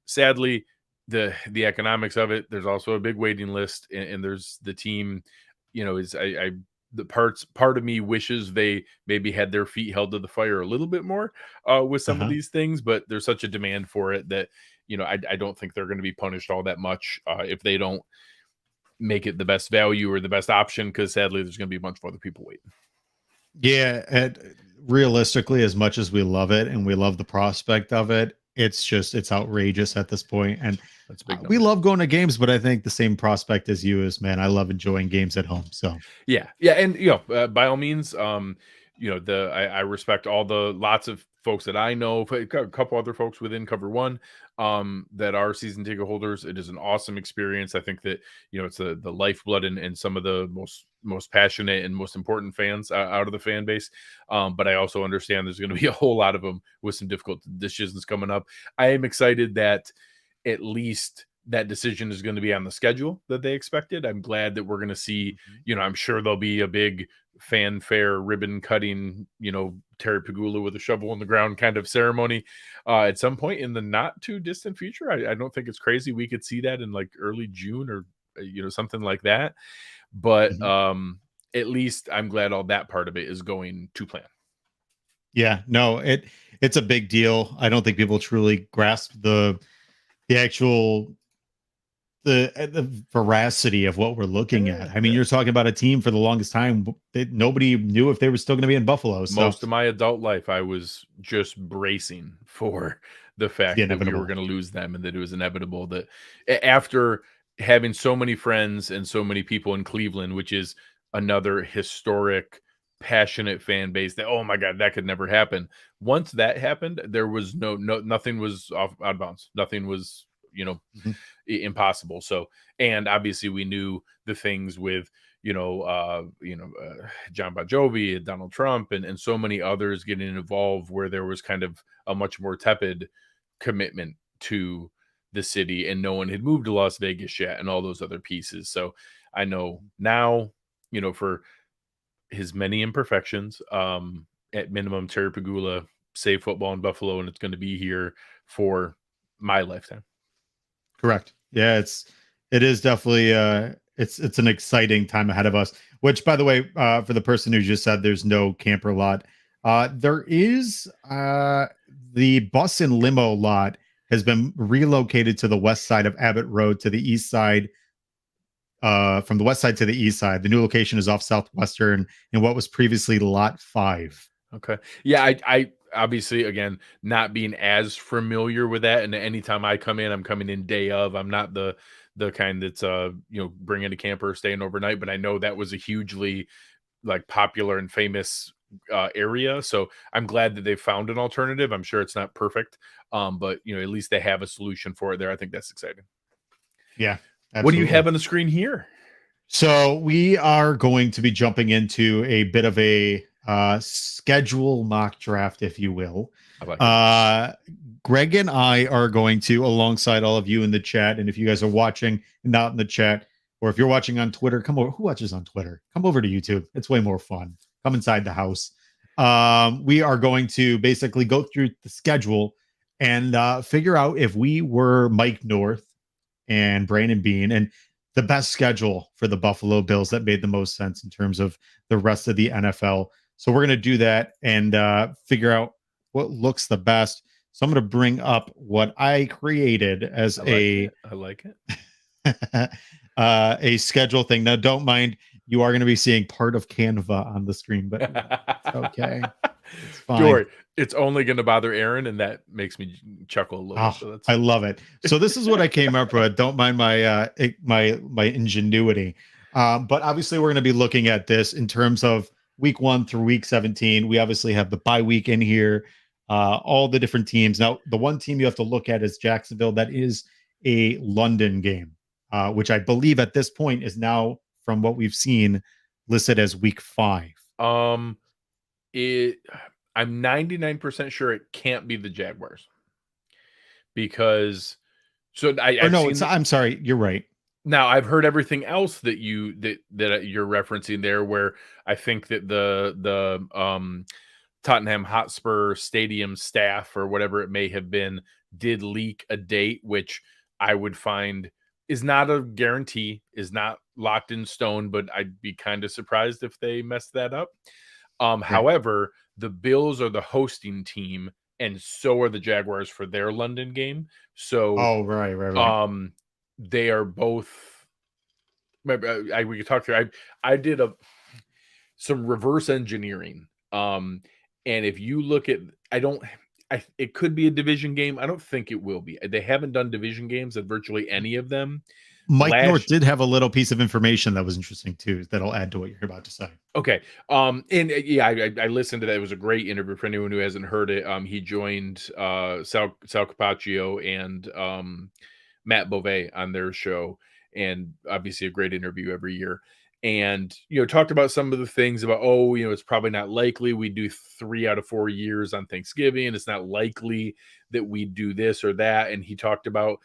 sadly, the economics of it, there's also a big waiting list, and there's the team, part of me wishes they maybe had their feet held to the fire a little bit more with some of these things, but there's such a demand for it that, I don't think they're going to be punished all that much if they don't make it the best value or the best option, because sadly there's going to be a bunch of other people waiting. Yeah, realistically, as much as we love it and we love the prospect of it, it's outrageous at this point. And That's a big we number. love going to games, but I think the same prospect as you is, man, I love enjoying games at home. So Yeah, and by all means, I respect all the lots of folks that I know, a couple other folks within Cover One, that are season ticket holders. It is an awesome experience. I think that it's the lifeblood and some of the most passionate and most important fans out of the fan base. But I also understand there's going to be a whole lot of them with some difficult decisions coming up. I am excited that at least that decision is going to be on the schedule that they expected. I'm glad that we're going to see, I'm sure there'll be a big fanfare, ribbon cutting, Terry Pagula with a shovel in the ground kind of ceremony at some point in the not too distant future. I don't think it's crazy. We could see that in like early June or, something like that. But at least I'm glad all that part of it is going to plan. yeah, no, it's a big deal. I don't think people truly grasp the actual the veracity of what we're looking at. I mean, you're talking about a team for the longest time that nobody knew if they were still going to be in Buffalo. So most of my adult life, I was just bracing for the fact that we were going to lose them and that it was inevitable. That after having so many friends and so many people in Cleveland, which is another historic, passionate fan base, that, oh my God, that could never happen. Once that happened, there was nothing was out of bounds. Nothing was, impossible. So, and obviously we knew the things with, John Bon Jovi, Donald Trump, and so many others getting involved, where there was kind of a much more tepid commitment to the city, and no one had moved to Las Vegas yet, and all those other pieces. So I know now, for his many imperfections, at minimum, Terry Pagula saved football in Buffalo, and it's going to be here for my lifetime. Correct. Yeah, it is definitely it's an exciting time ahead of us. Which, by the way, for the person who just said there's no camper lot, there is the bus and limo lot has been relocated to the west side of Abbott Road to the east side. From the west side to the east side. The new location is off Southwestern in what was previously Lot 5. Okay. Yeah, I obviously, again, not being as familiar with that, and anytime I come in, I'm coming in day of. I'm not the kind that's bringing a camper, staying overnight, but I know that was a hugely like popular and famous area. So I'm glad that they found an alternative. I'm sure it's not perfect, but at least they have a solution for it there. I think that's exciting. Yeah. Absolutely. What do you have on the screen here? So we are going to be jumping into a bit of a schedule mock draft, if you will. Greg and I are going to, alongside all of you in the chat, and if you guys are watching not in the chat, or if you're watching on Twitter, come over. Who watches on Twitter? Come over to YouTube. It's way more fun. Come inside the house. We are going to basically go through the schedule and figure out if we were Mike North and Brandon Bean and the best schedule for the Buffalo Bills that made the most sense in terms of the rest of the NFL. So we're going to do that and figure out what looks the best. So I'm going to bring up what I created as I like it. A schedule thing. Now, don't mind, you are going to be seeing part of Canva on the screen, but it's okay. It's fine. George, it's only going to bother Aaron, and that makes me chuckle a little. Oh, so I love it. So this is what I came up with. Don't mind my my ingenuity. But obviously, we're going to be looking at this in terms of week 1 through week 17. We obviously have the bye week in here, all the different teams. Now, the one team you have to look at is Jacksonville. That is a London game, which I believe at this point is now, from what we've seen, listed as week 5. I'm 99% sure it can't be the Jaguars, because I'm sorry, you're right. Now I've heard everything else that you're referencing there, where I think that the Tottenham Hotspur Stadium staff, or whatever it may have been, did leak a date, which I would find is not a guarantee, is not locked in stone, but I'd be kind of surprised if they messed that up. Right. However, the Bills are the hosting team, and so are the Jaguars for their London game. So, Oh, right. they are both. We could talk through. I did some reverse engineering. And if you look at, it could be a division game. I don't think it will be. They haven't done division games at virtually any of them. Mike North did have a little piece of information that was interesting too, that'll add to what you're about to say. Okay. And yeah, I listened to that. It was a great interview for anyone who hasn't heard it. He joined Sal Capaccio and Matt Beauvais on their show, and obviously a great interview every year. And talked about some of the things about, it's probably not likely we do 3 out of 4 years on Thanksgiving, and it's not likely that we do this or that. And he talked about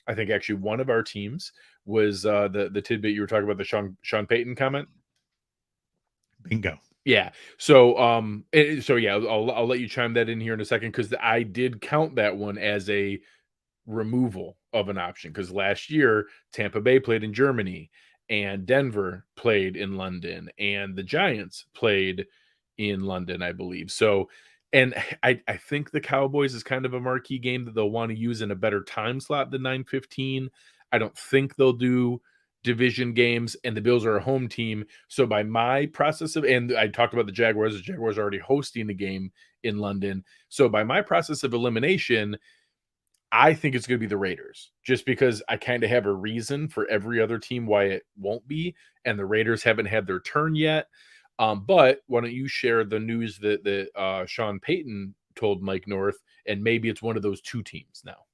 I think actually one of our teams was the tidbit you were talking about, the Sean Payton comment. Bingo. Yeah. So yeah, I'll let you chime that in here in a second, because I did count that one as a removal of an option, because last year Tampa Bay played in Germany and Denver played in London and the Giants played in London, I believe. So, and I think the Cowboys is kind of a marquee game that they'll want to use in a better time slot than 9:15. I don't think they'll do division games, and the Bills are a home team. So by my process of, and I talked about the Jaguars are already hosting the game in London. So by my process of elimination, I think it's going to be the Raiders, just because I kind of have a reason for every other team why it won't be, and the Raiders haven't had their turn yet. But why don't you share the news that Sean Payton told Mike North, and maybe it's one of those two teams now.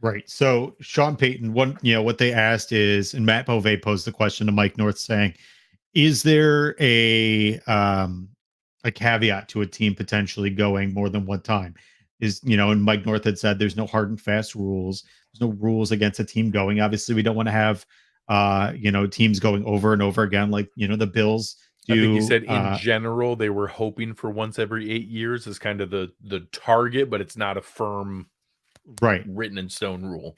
Right. So Sean Payton, what they asked is, and Matt Beauvais posed the question to Mike North saying, is there a caveat to a team potentially going more than one time? And Mike North had said there's no hard and fast rules. There's no rules against a team going. Obviously, we don't want to have teams going over and over again, like the Bills do. I think he said in general they were hoping for once every 8 years as kind of the target, but it's not a firm written in stone rule.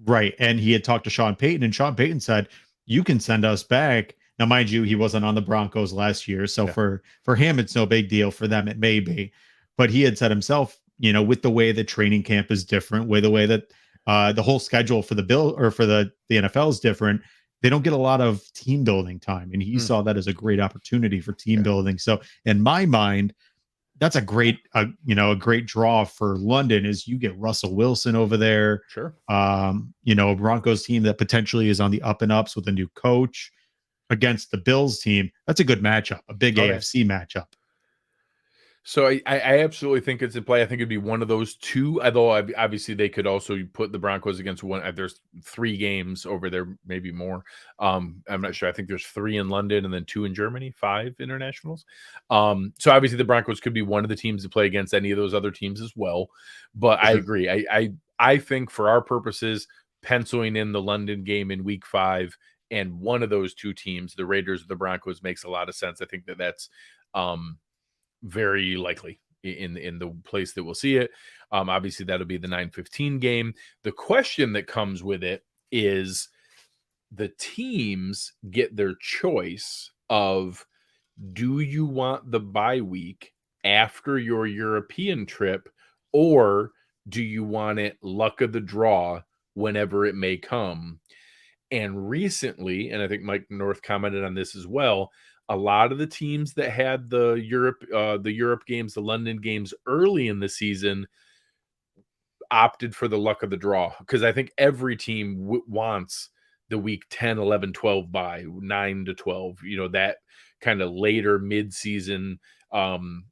Right. And he had talked to Sean Payton, and Sean Payton said, you can send us back. Now, mind you, he wasn't on the Broncos last year. So for him, it's no big deal. For them, it may be. But he had said himself, with the way the training camp is different, the way that the whole schedule for the Bill or for the NFL is different, they don't get a lot of team building time. And he saw that as a great opportunity for team building. So in my mind, that's a great, a great draw for London is you get Russell Wilson over there. Sure. A Broncos team that potentially is on the up and ups with a new coach against the Bills team. That's a good matchup, a big AFC matchup. So I absolutely think it's in play. I think it'd be one of those two, although obviously they could also put the Broncos against one. There's 3 games over there, maybe more. I'm not sure. I think there's 3 in London and then 2 in Germany, 5 internationals. So obviously the Broncos could be one of the teams to play against any of those other teams as well. But I agree. I think for our purposes, penciling in the London game in week 5 and one of those two teams, the Raiders or the Broncos, makes a lot of sense. I think that's very likely in the place that we'll see it. Obviously that'll be the 9:15 game. The question that comes with it is the teams get their choice of, do you want the bye week after your European trip, or do you want it luck of the draw whenever it may come? And recently, and I think Mike North commented on this as well, a lot of the teams that had the Europe games, the London games early in the season opted for the luck of the draw, because I think every team wants the week 10, 11, 12 bye, 9 to 12, that kind of later mid-season,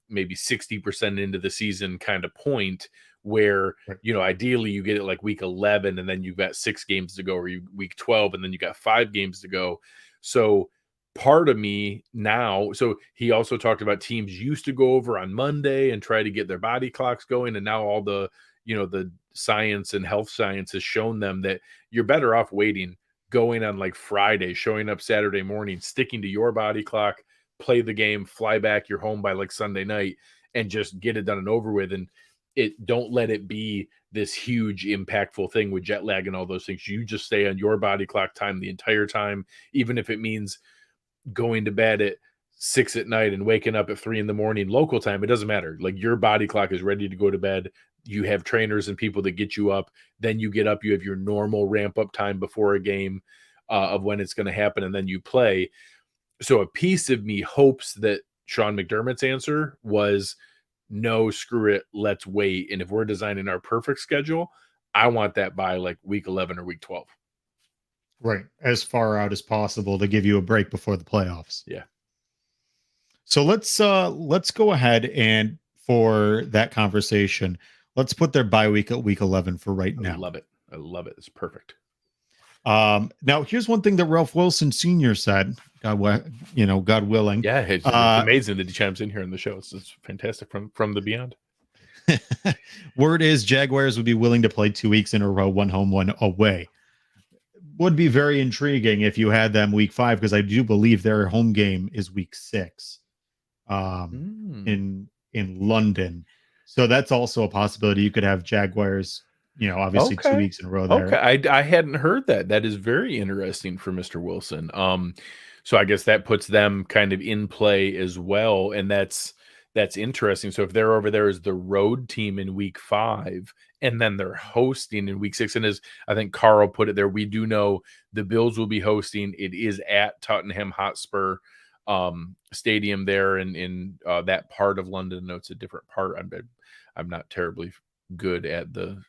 maybe 60% into the season kind of point where, ideally you get it like week 11 and then you've got 6 games to go, or week 12 and then you got 5 games to go. So part of me now, so he also talked about teams used to go over on Monday and try to get their body clocks going. And now all the, the science and health science has shown them that you're better off waiting, going on like Friday, showing up Saturday morning, sticking to your body clock, play the game, fly back, you're home by like Sunday night, and just get it done and over with. And don't let it be this huge impactful thing with jet lag and all those things. You just stay on your body clock time the entire time, even if it means going to bed at 6 at night and waking up at 3 in the morning local time. It doesn't matter. Like, your body clock is ready to go to bed. You have trainers and people that get you up. Then you get up, you have your normal ramp up time before a game of when it's going to happen, and then you play. So a piece of me hopes that Sean McDermott's answer was, no, screw it, let's wait. And if we're designing our perfect schedule, I want that by like week 11 or week 12. Right. As far out as possible to give you a break before the playoffs. Yeah. So let's go ahead, and for that conversation, let's put their bye week at week 11 for right now. I love it. It's perfect. Now here's one thing that Ralph Wilson Sr. said, God willing. Yeah. It's amazing that he chimes in here on the show. It's fantastic from the beyond. Word is Jaguars would be willing to play 2 weeks in a row, one home, one away. Would be very intriguing if you had them week 5, because I do believe their home game is week 6 in London. So that's also a possibility. You could have Jaguars, obviously 2 weeks in a row there. Okay. I hadn't heard that. That is very interesting for Mr. Wilson. So I guess that puts them kind of in play as well. And that's interesting. So if they're over there as the road team in week 5, and then they're hosting in week 6, and as I think Carl put it there, we do know the Bills will be hosting. It is at Tottenham Hotspur Stadium there in that part of London. No, it's a different part. I'm not terribly good at the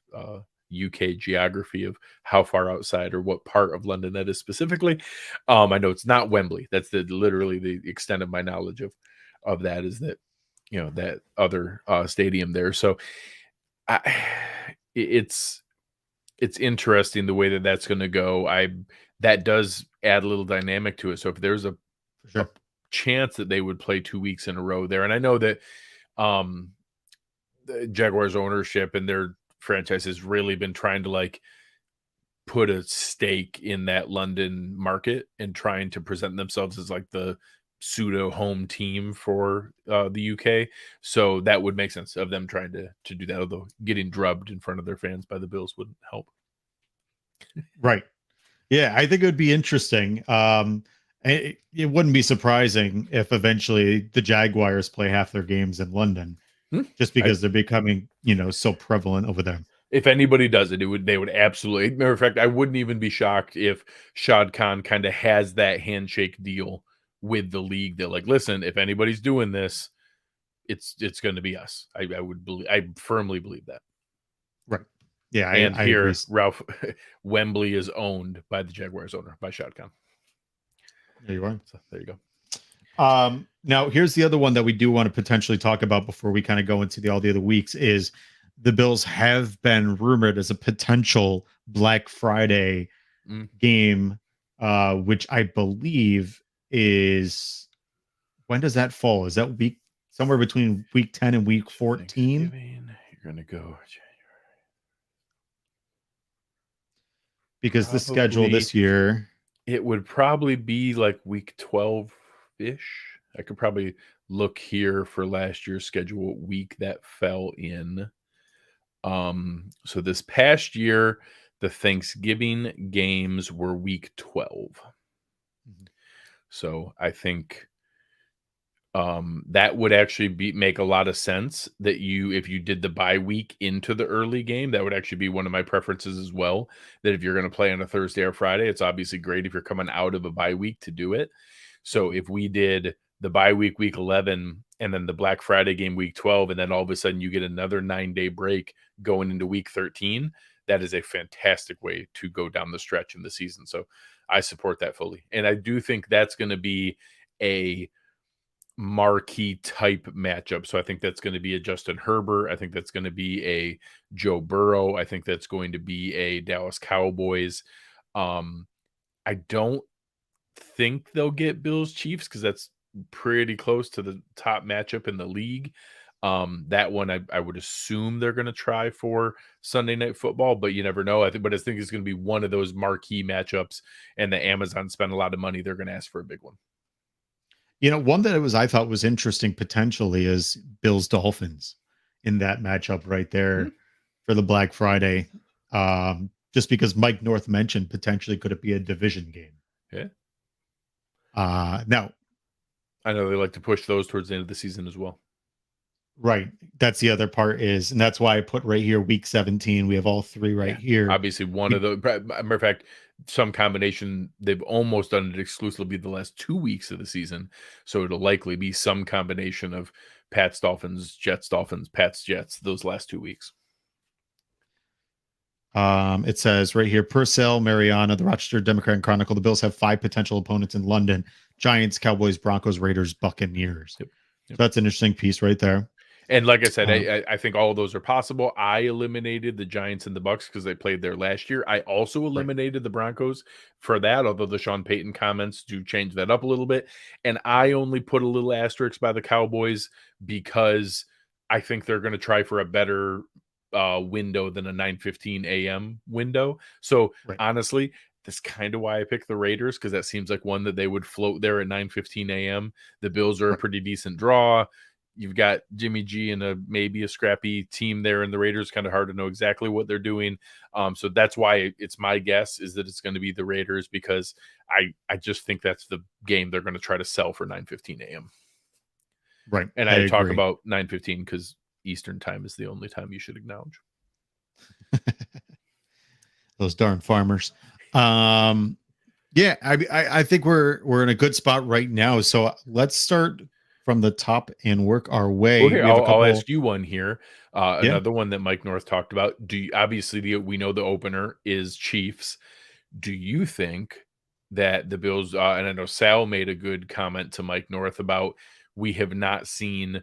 UK geography of how far outside or what part of London that is specifically. I know it's not Wembley. That's literally the extent of my knowledge of that, is that, that other stadium there. So it's interesting the way that that's going to go. That does add a little dynamic to it. So if there's a chance that they would play 2 weeks in a row there, and I know that the Jaguars ownership and their franchise has really been trying to like put a stake in that London market and trying to present themselves as like the pseudo home team for the UK. So that would make sense of them trying to do that, although getting drubbed in front of their fans by the Bills wouldn't help. Right. Yeah, I think it would be interesting. It wouldn't be surprising if eventually the Jaguars play half their games in London, just because they're becoming, so prevalent over there. If anybody does it, they would absolutely. Matter of fact, I wouldn't even be shocked if Shad Khan kind of has that handshake deal with the league. They're like, listen, if anybody's doing this, it's going to be us. I firmly believe that. Right. Yeah. And I here, agree. Ralph, Wembley is owned by the Jaguars owner, by Shad Khan. There you are. So there you go. Now here's the other one that we do want to potentially talk about before we kind of go into all the other weeks is the Bills have been rumored as a potential Black Friday game, which I believe is, when does that fall? Is that week somewhere between week 10 and week 14? You're going to go because the schedule this year, it would probably be like week 12-ish. I could probably look here for last year's schedule, what week that fell in. So this past year, the Thanksgiving games were week 12. Mm-hmm. So I think that would actually make a lot of sense that if you did the bye week into the early game, that would actually be one of my preferences as well. That if you're going to play on a Thursday or Friday, it's obviously great if you're coming out of a bye week to do it. So if we did the bye week, week 11, and then the Black Friday game, week 12, and then all of a sudden you get another 9-day break going into week 13, that is a fantastic way to go down the stretch in the season. So I support that fully. And I do think that's going to be a marquee type matchup. So I think that's going to be a Justin Herbert. I think that's going to be a Joe Burrow. I think that's going to be a Dallas Cowboys. I don't think they'll get Bills Chiefs because that's pretty close to the top matchup in the league. That one I would assume they're going to try for Sunday Night Football, but you never know. I think it's going to be one of those marquee matchups, and the Amazon spent a lot of money. They're going to ask for a big one. One that I thought was interesting potentially is Bills Dolphins. in that matchup right there for the Black Friday. Just because Mike North mentioned potentially could it be a division game? Yeah. Now, I know they like to push those towards the end of the season as well. right. That's the other part and that's why I put right here, week 17. We have all three right here. Obviously, one of the matter of fact, some combination. They've almost done it exclusively the last 2 weeks of the season, so it'll likely be some combination of Pats Dolphins, Jets Dolphins, Pats Jets. Those last 2 weeks. It says right here, Purcell, Mariana, the Rochester Democrat and Chronicle. The Bills have 5 potential opponents in London: Giants, Cowboys, Broncos, Raiders, Buccaneers. Yep. So that's an interesting piece right there. And like I said, I think all of those are possible. I eliminated the Giants and the Bucks because they played there last year. I also eliminated the Broncos for that, although the Sean Payton comments do change that up a little bit. And I only put a little asterisk by the Cowboys because I think they're going to try for a better window than a 9:15 a.m. window. So honestly, that's kind of why I picked the Raiders, because that seems like one that they would float there at 9:15 a.m. The Bills are a pretty decent draw. You've got Jimmy G and maybe a scrappy team there, and the Raiders kind of hard to know exactly what they're doing. So that's why it's my guess is that it's going to be the Raiders, because I just think that's the game they're going to try to sell for 9:15 a.m. Right. And I talk about 9:15 because Eastern time is the only time you should acknowledge. Those darn farmers. Yeah, I think we're in a good spot right now. So let's start from the top and work our way. Well, here, I'll ask you one here. Another one that Mike North talked about. Obviously we know the opener is Chiefs. Do you think that the Bills, and I know Sal made a good comment to Mike North about, we have not seen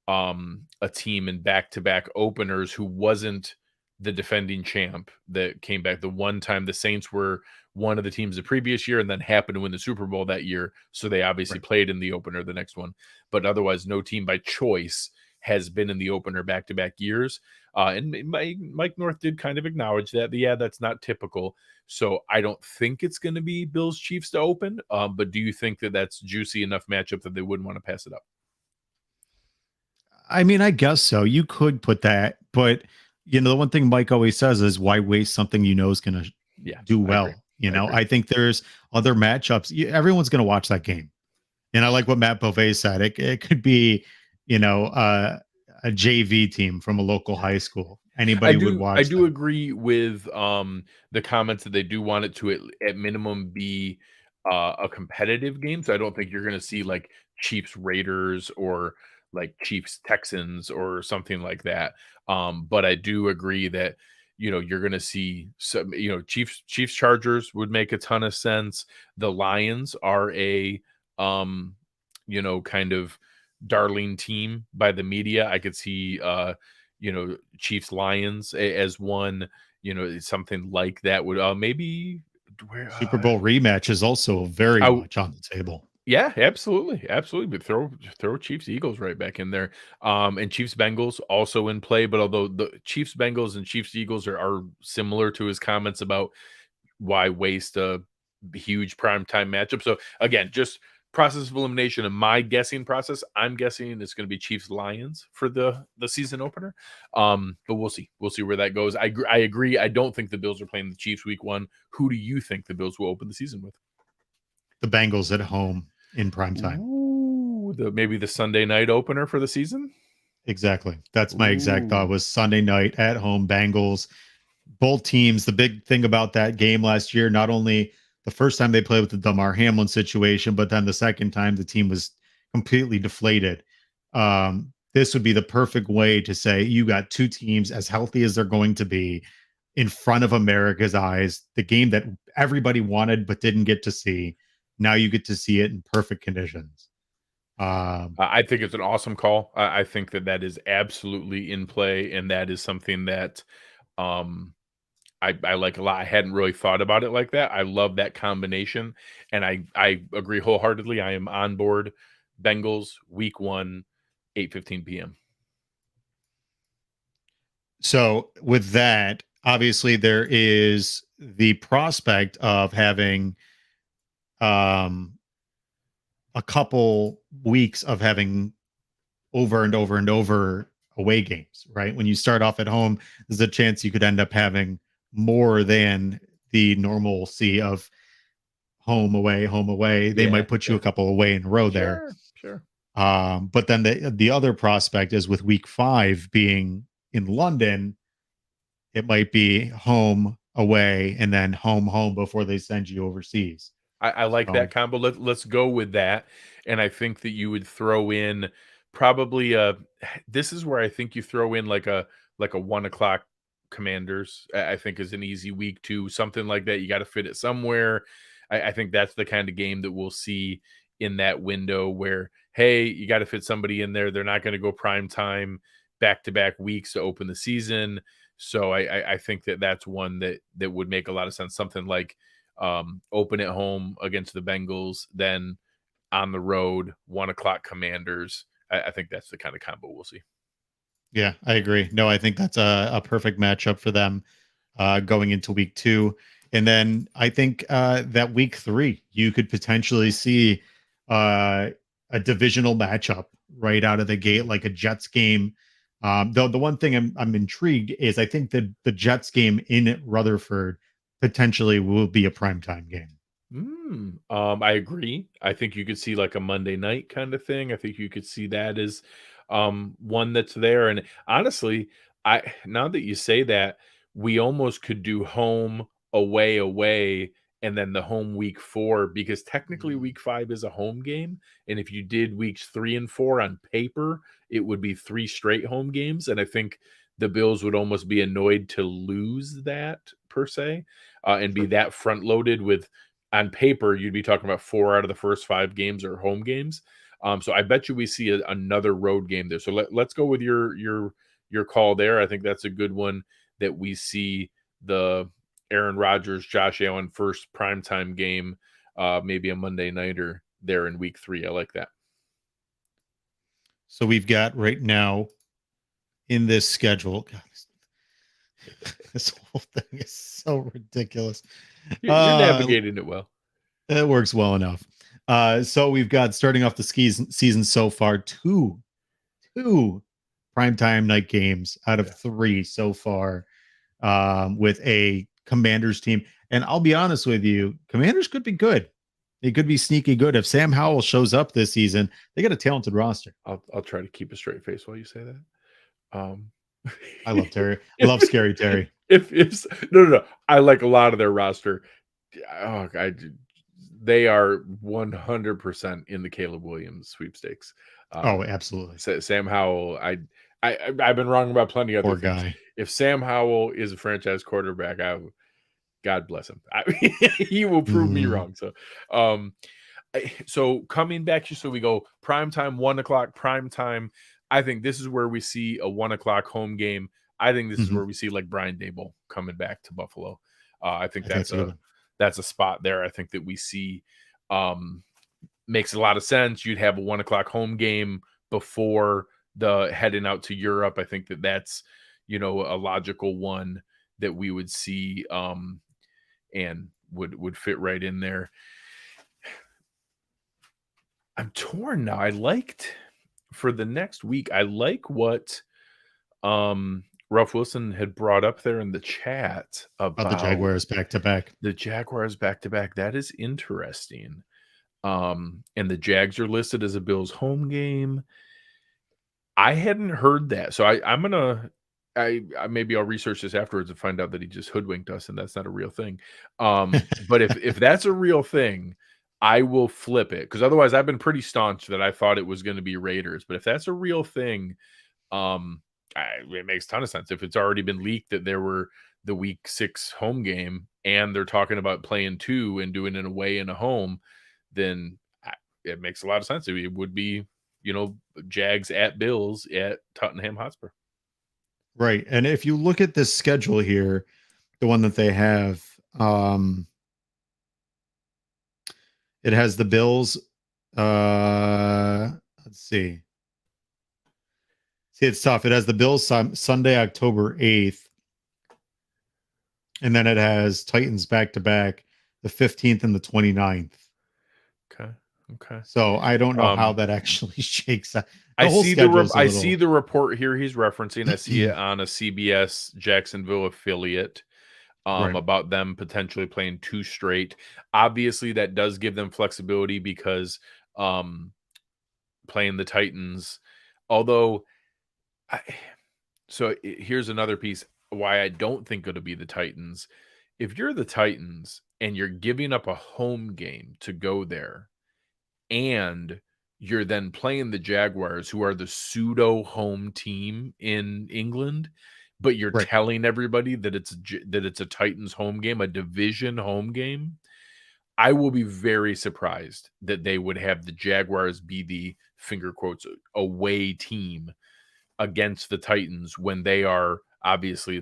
a team in back-to-back openers who wasn't the defending champ that came back. The one time the Saints were one of the teams the previous year and then happened to win the Super Bowl that year, so they obviously played in the opener the next one. But otherwise, no team by choice has been in the opener back-to-back years. And Mike North did kind of acknowledge that. Yeah, that's not typical. So I don't think it's going to be Bills Chiefs to open. But do you think that that's juicy enough matchup that they wouldn't want to pass it up? I mean, I guess so. You could put that, but the one thing Mike always says is, why waste something is going to do well? I think there's other matchups. Everyone's going to watch that game. And I like what Matt Beauvais said. It could be, a JV team from a local high school. Anybody would watch. I do agree with the comments that they do want it to at minimum be a competitive game. So I don't think you're going to see like Chiefs Raiders or like Chiefs Texans or something like that. But I do agree that you're going to see some, Chiefs Chargers would make a ton of sense. The Lions are a kind of darling team by the media. I could see Chiefs Lions as one, something like that would maybe Super Bowl rematch is also very much on the table. Yeah, absolutely. But throw Chiefs Eagles right back in there. And Chiefs Bengals also in play, but although the Chiefs Bengals and Chiefs Eagles are similar to his comments about why waste a huge primetime matchup. So again, just process of elimination and my guessing process, I'm guessing it's going to be Chiefs Lions for the season opener. But we'll see where that goes. I agree. I don't think the Bills are playing the Chiefs week 1. Who do you think the Bills will open the season with? The Bengals at home in primetime. Ooh, maybe the Sunday night opener for the season. Exactly. That's my exact thought, was Sunday night at home, Bengals. Both teams, the big thing about that game last year, not only the first time they played with the Damar Hamlin situation, but then the second time the team was completely deflated. This would be the perfect way to say you got two teams as healthy as they're going to be in front of America's eyes, the game that everybody wanted but didn't get to see. Now you get to see it in perfect conditions. I think it's an awesome call. I think that is absolutely in play, and that is something that I like a lot. I hadn't really thought about it like that. I love that combination, and I agree wholeheartedly. I am on board. Bengals week 1, 8:15 p.m. So with that, obviously there is the prospect of having a couple weeks of having over and over and over away games, right? When you start off at home, there's a chance you could end up having more than the normalcy of home away, home away. They Yeah, might put you yeah. a couple away in a row there. Sure. But then the other prospect is with week 5 being in London, it might be home away and then home before they send you overseas. I like So that combo. Let's go with that. And I think that you would throw in probably this is where I think you throw in like a 1 o'clock Commanders. I think is an easy week to something like that. You got to fit it somewhere. I think that's the kind of game that we'll see in that window where, hey, you got to fit somebody in there. They're not going to go prime time back to back weeks to open the season. So I think that that's one that would make a lot of sense. Something like open at home against the Bengals, then on the road, 1 o'clock Commanders. I think that's the kind of combo we'll see. yeah, I agree. No, I think that's a perfect matchup for them going into week 2. And then I think that week 3, you could potentially see a divisional matchup right out of the gate, like a Jets game. Though the one thing I'm intrigued is I think that the Jets game in Rutherford potentially will be a primetime game. I agree. I think you could see like a Monday night kind of thing. I think you could see that as one that's there. And honestly, I now that you say that, we almost could do home, away, and then the home week 4, because technically Mm. week 5 is a home game. And if you did weeks 3 and 4 on paper, it would be 3 straight home games. And I think the Bills would almost be annoyed to lose that per se, and be Sure. that front loaded with on paper, you'd be talking about 4 out of the first 5 games are home games. So I bet you we see another road game there. So let's go with your call there. I think that's a good one that we see the Aaron Rodgers, Josh Allen first primetime game, maybe a Monday nighter there in week 3. I like that. So we've got right now in this schedule. God, this whole thing is so ridiculous. You're navigating it well. It works well enough. So we've got starting off the season so far, two primetime night games out of 3 so far, with a Commanders team. And I'll be honest with you, Commanders could be good. They could be sneaky good. If Sam Howell shows up this season, they got a talented roster. I'll try to keep a straight face while you say that. I love Terry. I love Scary Terry. If no, I like a lot of their roster. Oh, they are 100% in the Caleb Williams sweepstakes. Oh, absolutely. Sam Howell. I've been wrong about plenty of other Poor things. guy. If Sam Howell is a franchise quarterback, God bless him. He will prove me wrong. So coming back, so we go prime time, 1 o'clock prime time. I think this is where we see a 1 o'clock home game. I think this is where we see like Brian Dable coming back to Buffalo. I think that's a spot there. I think that we see makes a lot of sense. You'd have a 1 o'clock home game before the heading out to Europe. I think that that's, a logical one that we would see and would fit right in there. I'm torn now. I liked for the next week. I like what Ralph Wilson had brought up there in the chat about the Jaguars back to back. The Jaguars back to back. That is interesting. And the Jags are listed as a Bills home game. I hadn't heard that, so I'm gonna. I maybe I'll research this afterwards and find out that he just hoodwinked us and that's not a real thing. But if that's a real thing, I will flip it, because otherwise I've been pretty staunch that I thought it was going to be Raiders. But if that's a real thing, it makes a ton of sense. If it's already been leaked that there were the week 6 home game and they're talking about playing 2 and doing an away and a home, then it makes a lot of sense. It would be, Jags at Bills at Tottenham Hotspur. Right. And if you look at this schedule here, the one that they have, it has the Bills. Let's see. See, it's tough. It has the Bills Sunday, October 8th. And then it has Titans back to back, the 15th and the 29th. Okay. Okay. So I don't know how that actually shakes out. I whole see schedule's a I little- see the report here he's referencing. I see it on a CBS Jacksonville affiliate Right. about them potentially playing 2 straight. Obviously, that does give them flexibility because playing the Titans, although here's another piece why I don't think it'll be the Titans. If you're the Titans and you're giving up a home game to go there, and you're then playing the Jaguars, who are the pseudo home team in England, but you're Right. telling everybody that it's a Titans home game, a division home game, I will be very surprised that they would have the Jaguars be the finger quotes away team against the Titans when they are obviously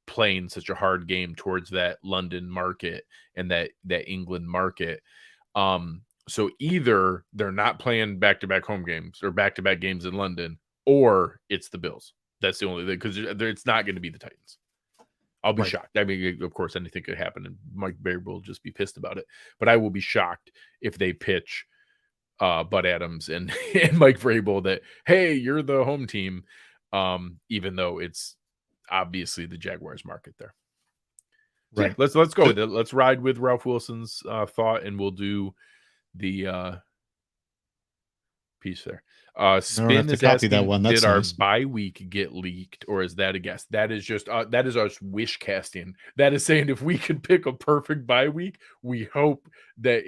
playing such a hard game towards that London market and that England market. So either they're not playing back-to-back home games or back-to-back games in London, or it's the Bills. That's the only thing, because it's not going to be the Titans. I'll be shocked. I mean, of course, anything could happen, and Mike Berry will just be pissed about it. But I will be shocked if they pitch Bud Adams and Mike Vrabel that, hey, you're the home team, even though it's obviously the Jaguars market there. So Right. yeah, let's go with it. Let's ride with Ralph Wilson's thought, and we'll do the piece there. Spin is asking, that one. That's did our nice. bye week get leaked, or is that a guess? That is just that is us wish casting. That is saying if we could pick a perfect bye week, we hope that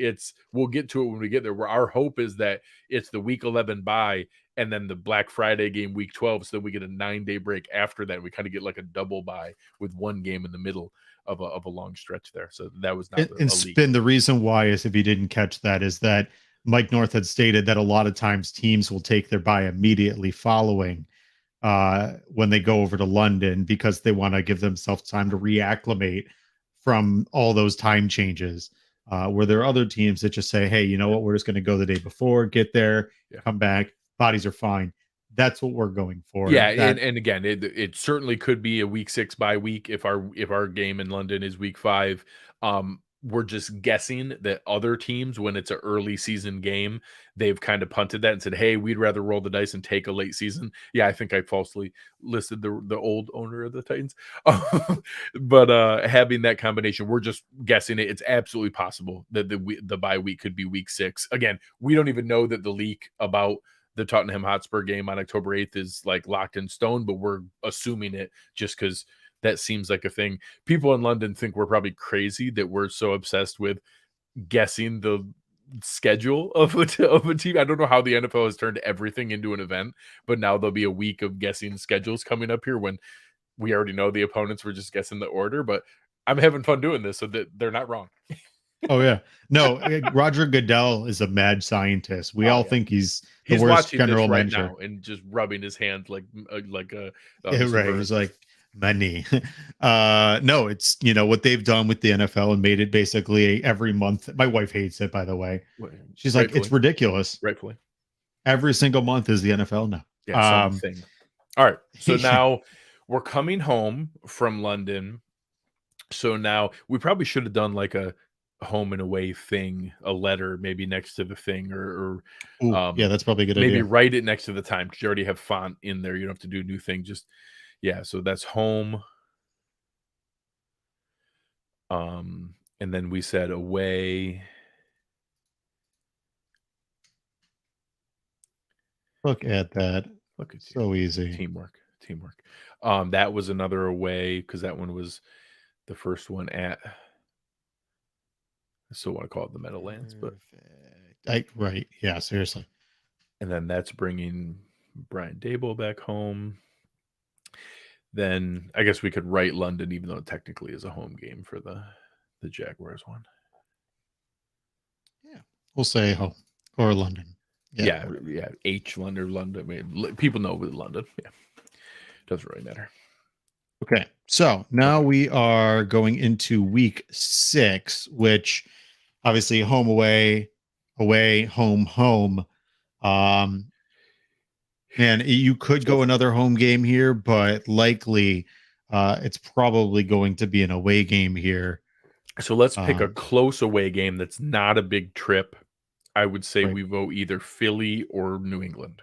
we'll get to it when we get there. Where our hope is that it's the week 11 bye and then the Black Friday game week 12, so that we get a 9-day break after that. We kind of get like a double bye with one game in the middle of a long stretch there. So that was not And Spin, the reason why is, if you didn't catch that, is that Mike North had stated that a lot of times teams will take their bye immediately following when they go over to London, because they want to give themselves time to reacclimate from all those time changes. Where there are other teams that just say, hey, you know what, we're just going to go the day before, get there, come back, bodies are fine. That's what we're going for. Yeah, and again, it certainly could be a week 6 bye week if our game in London is week 5. We're just guessing that other teams, when it's an early season game, they've kind of punted that and said, hey, we'd rather roll the dice and take a late season. Yeah, I think I falsely listed the old owner of the Titans. But having that combination, we're just guessing it. It's absolutely possible that the bye week could be week 6. Again, we don't even know that the leak about the Tottenham Hotspur game on October 8th is like locked in stone, but we're assuming it just because that seems like a thing. People in London think we're probably crazy that we're so obsessed with guessing the schedule of a team. I don't know how the NFL has turned everything into an event, but now there'll be a week of guessing schedules coming up here when we already know the opponents. We're just guessing the order, but I'm having fun doing this so that they're not wrong. Oh yeah, no. Roger Goodell is a mad scientist. We all think he's the worst general manager now and just rubbing his hand like a right. He's like money. No, it's what they've done with the NFL and made it basically every month. My wife hates it, by the way. She's like, it's ridiculous. Rightfully, every single month is the NFL now. Yeah, something. All right, so now we're coming home from London. So now we probably should have done like a home and away thing, a letter maybe next to the thing, or yeah, that's probably a good maybe idea. write it next to the time, because you already have font in there. You don't have to do a new thing. Just so that's home. And then we said away. Look at that. Look, it's so easy. Teamwork. That was another away, because that one was the first one at, I still want to call it the Meadowlands, but right. Yeah, seriously. And then that's bringing Brian Daboll back home. Then I guess we could write London, even though it technically is a home game for the Jaguars one. Yeah, we'll say home or London. Yeah. H London. I mean, people know with London. Yeah, doesn't really matter. Okay, so now we are going into week 6, which obviously home, away, home. And you could go another home game here, but likely it's probably going to be an away game here. So let's pick a close away game that's not a big trip. I would say Right. we vote either Philly or New England.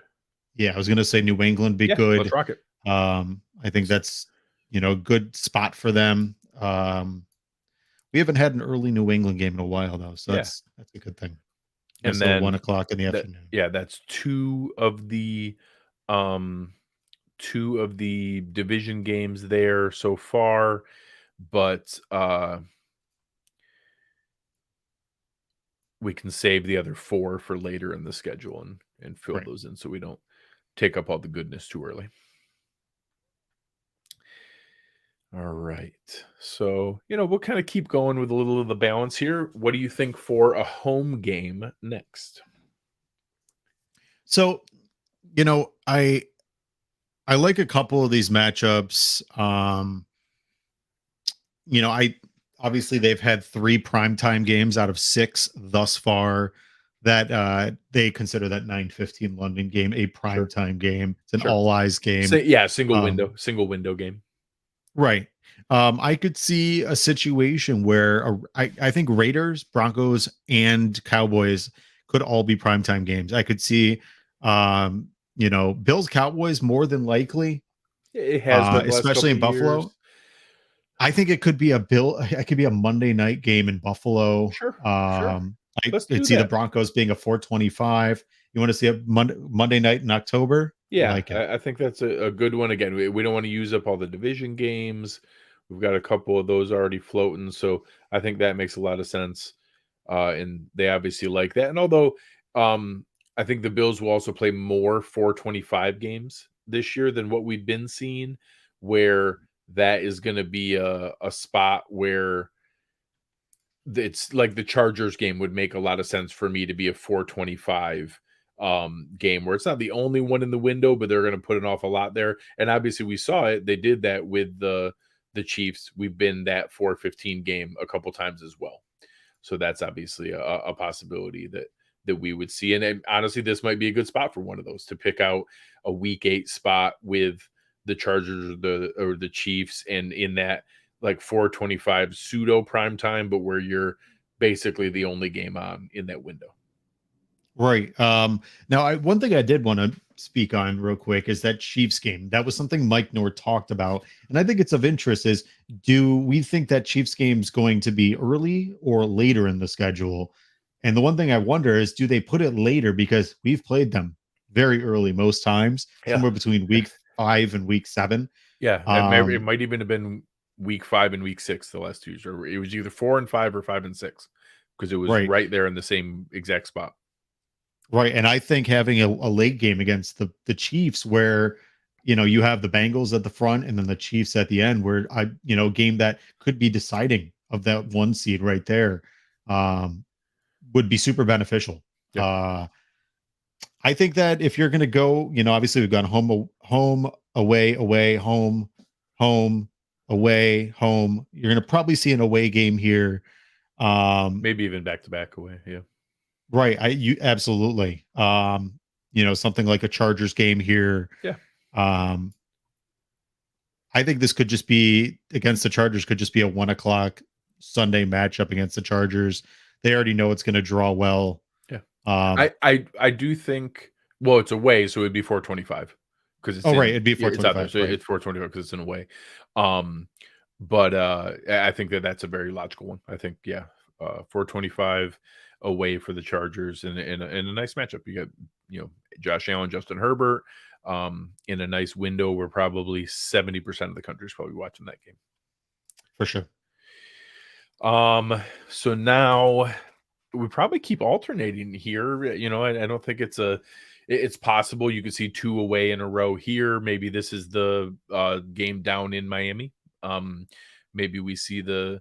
Yeah, I was gonna say New England be Yeah, good. let's rock it. I think that's a good spot for them. We haven't had an early New England game in a while though, so Yeah. that's a good thing. And So then 1 o'clock in the afternoon. that's um two of the division games there so far, but we can save the other 4 for later in the schedule and fill Right. those in so we don't take up all the goodness too early. All right. So, we'll kind of keep going with a little of the balance here. What do you think for a home game next? So, I like a couple of these matchups. I obviously they've had 3 primetime games out of 6 thus far that they consider that 9:15 London game a Sure. primetime game. It's an Sure. all eyes game. Single window game. Right. I could see a situation where I think Raiders, Broncos, and Cowboys could all be primetime games. I could see, Bills, Cowboys more than likely, It has been the last especially couple in of Buffalo. years. I think it could be it could be a Monday night game in Buffalo. Sure. I Let's could do see the that. Broncos being a 425. You want to see a Monday night in October? I Yeah, like it. I think that's a good one. Again, we don't want to use up all the division games. We've got a couple of those already floating, so I think that makes a lot of sense. And they obviously like that. And although I think the Bills will also play more 425 games this year than what we've been seeing, where that is going to be a spot where it's like the Chargers game would make a lot of sense for me to be a 425 game where it's not the only one in the window, but they're going to put an awful lot there. And obviously we saw it. They did that with the Chiefs. We've been that 415 game a couple times as well. So that's obviously a possibility that we would see. And honestly, this might be a good spot for one of those to pick out a week 8 spot with the Chargers or the Chiefs, and in that like 425 pseudo prime time, but where you're basically the only game on in that window. Right. Now, one thing I did want to speak on real quick is that Chiefs game. That was something Mike Nord talked about, and I think it's of interest. Is do we think that Chiefs game's going to be early or later in the schedule? And the one thing I wonder is, do they put it later because we've played them very early most times, somewhere between week 5 and week 7. Yeah, it might even have been week 5 and week 6 the last 2 years, or it was either 4 and 5 or 5 and 6 because it was right there in the same exact spot. Right. And I think having a late game against the Chiefs where, you have the Bengals at the front and then the Chiefs at the end where game that could be deciding of that 1 seed right there would be super beneficial. Yeah. I think that if you're going to go, obviously we've gone home, away, home, away, home. You're going to probably see an away game here. Maybe even back-to-back away. Yeah. Right. You absolutely. Something like a Chargers game here. Yeah. I think this could just be against the Chargers, could just be a 1 o'clock Sunday matchup against the Chargers. They already know it's going to draw well. Yeah. I do think, well, it's away, so it'd be 425 because it's it'd be 425. It's out there, so it's 425 because it's in away. But I think that's a very logical one. I think 425 away for the Chargers and a nice matchup. You got Josh Allen, Justin Herbert in a nice window where probably 70% of the country is probably watching that game for sure. So now we probably keep alternating here. I don't think it's possible you could see 2 away in a row here. Maybe this is the game down in Miami. Maybe we see the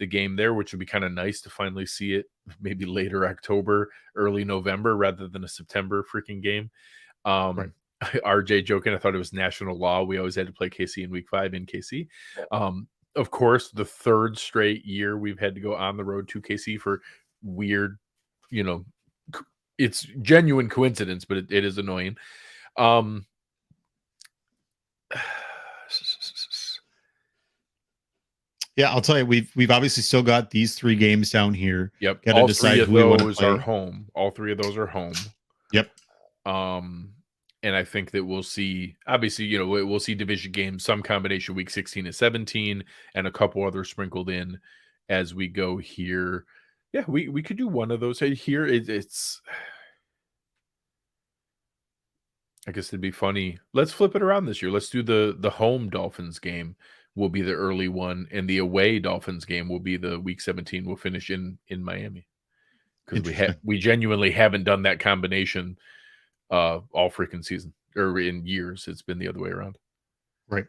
game there, which would be kind of nice to finally see it maybe later October, early November, rather than a September freaking game. Right. RJ joking, I thought it was national law. We always had to play KC in week 5 in KC. Of course, the 3rd straight year we've had to go on the road to KC for weird, it's genuine coincidence, but it is annoying. Yeah, I'll tell you, we've obviously still got these 3 games down here. Yep. Got to All three decide of who we want to those are play. home. All three of those are home. Yep. And I think that we'll see, obviously, we'll see division games, some combination week 16 and 17, and a couple others sprinkled in as we go here. Yeah, we could do one of those here. It's, I guess it'd be funny. Let's flip it around this year. Let's do the home Dolphins game will be the early one, and the away Dolphins game will be the week 17. We'll finish in Miami because we genuinely haven't done that combination all freaking season or in years. It's been the other way around. Right.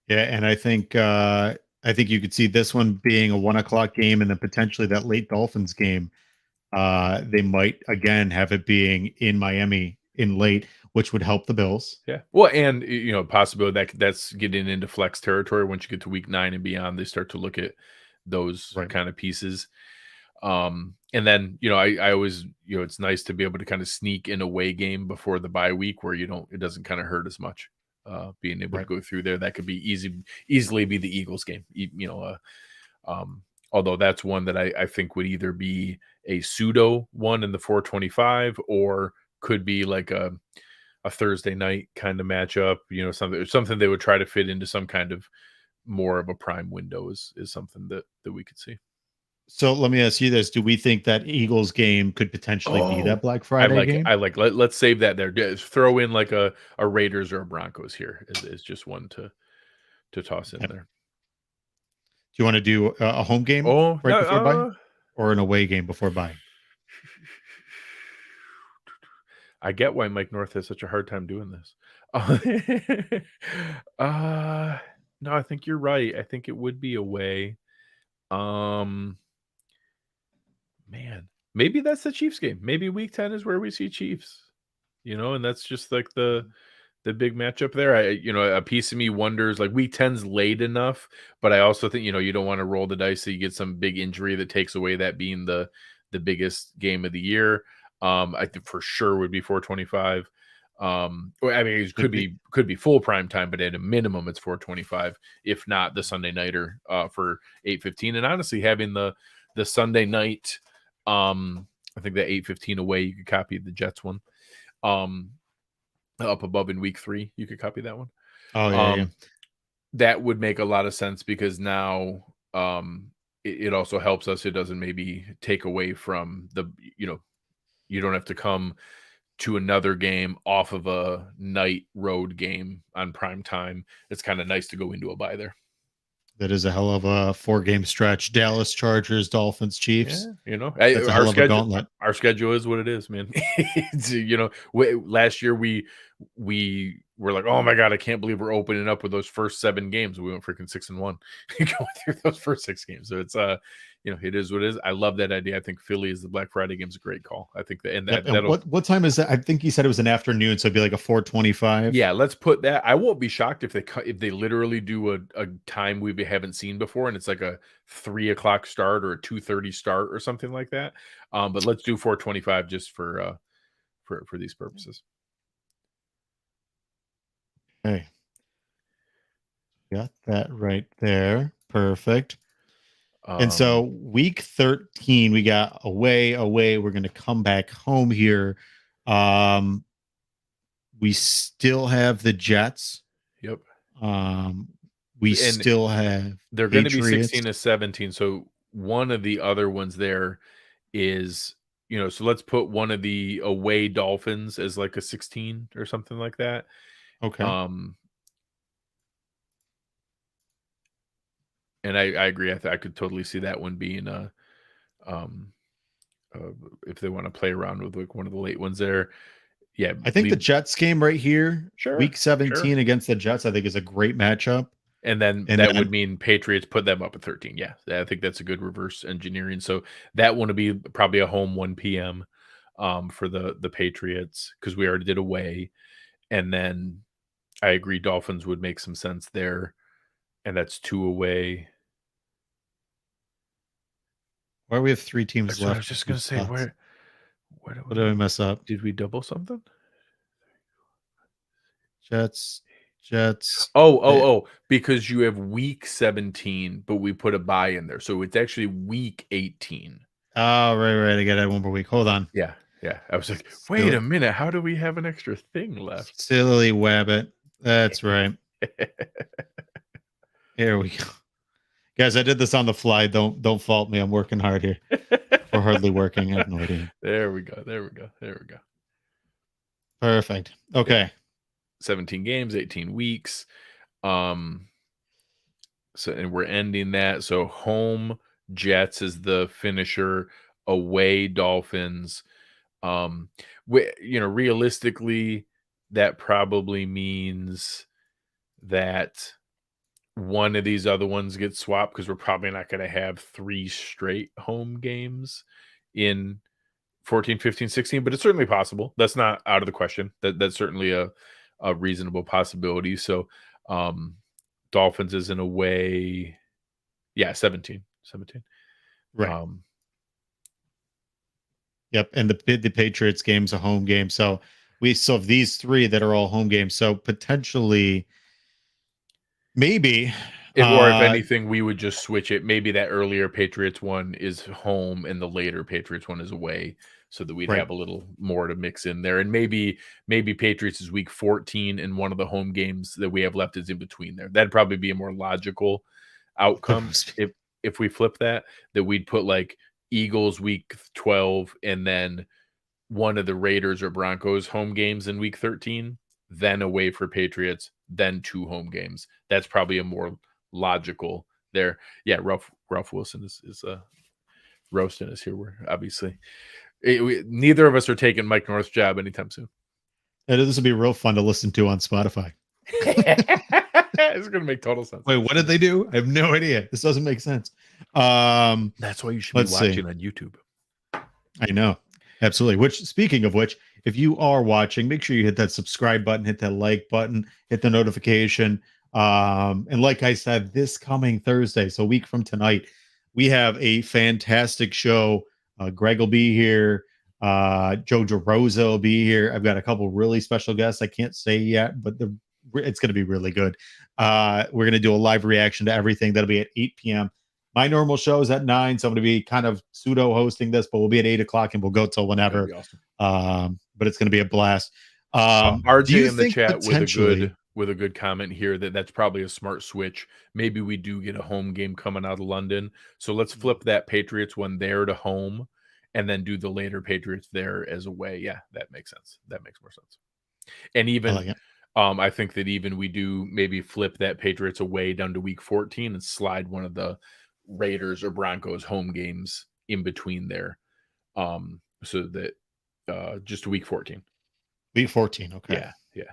Yeah, and I think you could see this one being a 1:00 game, and then potentially that late Dolphins game. They might again have it being in Miami in late, which would help the Bills. Yeah. Well, and possibility that's getting into flex territory. Once you get to week 9 and beyond, they start to look at those kind of pieces. And then, I always, it's nice to be able to kind of sneak an away game before the bye week where it doesn't kind of hurt as much. Being able to go through there, that could be easily be the Eagles game, although that's one that I think would either be a pseudo one in the 425 or could be like a Thursday night kind of matchup, something they would try to fit into some kind of more of a prime window is something that we could see. So let me ask you this. Do we think that Eagles game could potentially be that Black Friday game? Let's save that there. Just throw in like a Raiders or a Broncos here is just one to toss in there. Do you want to do a home game before bye, or an away game before bye? I get why Mike North has such a hard time doing this. No, I think you're right. I think it would be away. Man, maybe that's the Chiefs game. Maybe week 10 is where we see Chiefs, and that's just like the big matchup there. A piece of me wonders, like week 10's late enough, but I also think, you don't want to roll the dice so you get some big injury that takes away that being the biggest game of the year. I think for sure would be 425. It could be full prime time, but at a minimum it's 425, if not the Sunday nighter for 8:15. And honestly, having the Sunday night, I think that 8:15 away, you could copy the Jets one. Up above in week 3, you could copy that one. Oh yeah. That would make a lot of sense because now it also helps us. It doesn't maybe take away from you don't have to come to another game off of a night road game on prime time. It's kind of nice to go into a bye there. That is a hell of a 4-game stretch. Dallas Chargers, Dolphins, Chiefs. Yeah, that's a hell of a gauntlet. Our schedule is what it is, man. Last year we were like, oh my God, I can't believe we're opening up with those first 7 games. We went freaking 6-1 going through those first 6 games. So it's it is what it is. I love that idea. I think Philly is the Black Friday game is a great call. I think that, and what time is that? I think you said it was an afternoon, so it'd be like a 4:25. Yeah, let's put that. I won't be shocked if they literally do a time we haven't seen before, and it's like a 3:00 start or a 2:30 start or something like that. But let's do 4:25 just for these purposes. Okay, got that right there. Perfect. And so week 13, we got away. We're going to come back home here. We still have the Jets. Yep. We still have. They're going to be 16 to 17. So one of the other ones there is, so let's put one of the away Dolphins as like a 16 or something like that. Okay. And I agree. I could totally see that one being if they want to play around with like one of the late ones there. Yeah, I think the Jets game right here, week 17 against the Jets, I think is a great matchup. And then that would mean Patriots put them up at 13. Yeah, I think that's a good reverse engineering. So that one would be probably a home 1 p.m. For the Patriots because we already did away. And then I agree, Dolphins would make some sense there. And that's 2 away. Why do we have 3 teams left? I was just going to say, what did I mess up? Did we double something? Jets, Jets. Because you have week 17, but we put a bye in there. So it's actually week 18. Oh, right. I got it. One more week. Hold on. Yeah. I was like, wait a minute. How do we have an extra thing left? Silly wabbit. That's right. Here we go. Guys, I did this on the fly. Don't fault me. I'm working hard here. Or hardly working. I have no idea. There we go. Perfect. Okay. 17 games, 18 weeks. So and we're ending that. So home Jets is the finisher, away Dolphins. Realistically, that probably means that one of these other ones gets swapped because we're probably not going to have 3 straight home games in 14, 15, 16, but it's certainly possible. That's not out of the question. That's certainly a reasonable possibility. So Dolphins is in a way, 17. Right. Yep. And the Patriots game's a home game. So we still have these 3 that are all home games. So potentially maybe or if anything, we would just switch it. Maybe that earlier Patriots one is home and the later Patriots one is away, so that we'd have a little more to mix in there. And maybe Patriots is week 14 and one of the home games that we have left is in between there. That'd probably be a more logical outcome if we flip that we'd put like Eagles week 12 and then one of the Raiders or Broncos home games in week 13, then away for Patriots, then 2 home games. That's probably a more logical there. Yeah, Ralph Wilson is roasting us here. We're obviously neither of us are taking Mike North's job anytime soon. This will be real fun to listen to on Spotify. It's gonna make total sense. Wait, what did they do? I have no idea. This doesn't make sense. That's why you should be watching on YouTube. I know. Absolutely. Which, speaking of which, if you are watching, make sure you hit that subscribe button, hit that like button, hit the notification. And like I said, this coming Thursday, so a week from tonight, we have a fantastic show. Greg will be here. Joe DeRosa will be here. I've got a couple really special guests I can't say yet, but it's going to be really good. We're going to do a live reaction to everything. That'll be at 8 p.m. My normal show is at 9, so I'm going to be kind of pseudo hosting this, but we'll be at 8 o'clock and we'll go till whenever. Awesome. But it's going to be a blast. RJ in the chat with a good comment here that's probably a smart switch. Maybe we do get a home game coming out of London, so let's flip that Patriots one there to home, and then do the later Patriots there as away. Yeah, that makes sense. That makes more sense. And even I think that even we do maybe flip that Patriots away down to week 14 and slide one of the Raiders or Broncos home games in between there, so that just week 14. Week 14, okay. Yeah,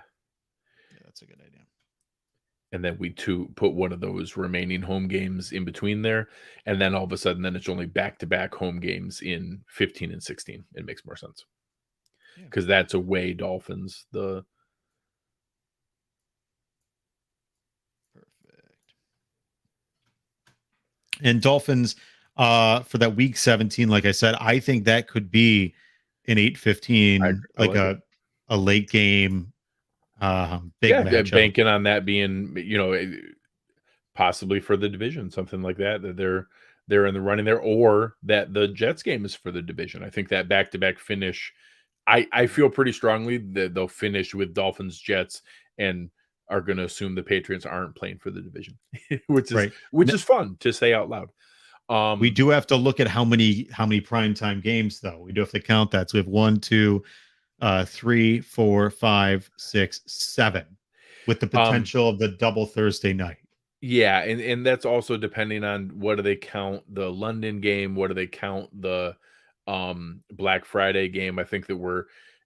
that's a good idea. And then we put one of those remaining home games in between there, and then all of a sudden, then it's only back-to-back home games in 15 and 16. It makes more sense because that's away Dolphins. Perfect. And Dolphins for that week 17, like I said, I think that could be an 8:15, like a late game, big matchup. Banking on that being, possibly for the division, something like that they're in the running there, or that the Jets game is for the division. I think that back-to-back finish, I feel pretty strongly that they'll finish with Dolphins Jets and are going to assume the Patriots aren't playing for the division, which is fun to say out loud. We do have to look at how many primetime games, though. We do have to count that. So we have 1, 2, 3, 4, 5, 6, 7, with the potential of the double Thursday night. Yeah, and that's also depending on what do they count the London game, what do they count the Black Friday game. I think that we're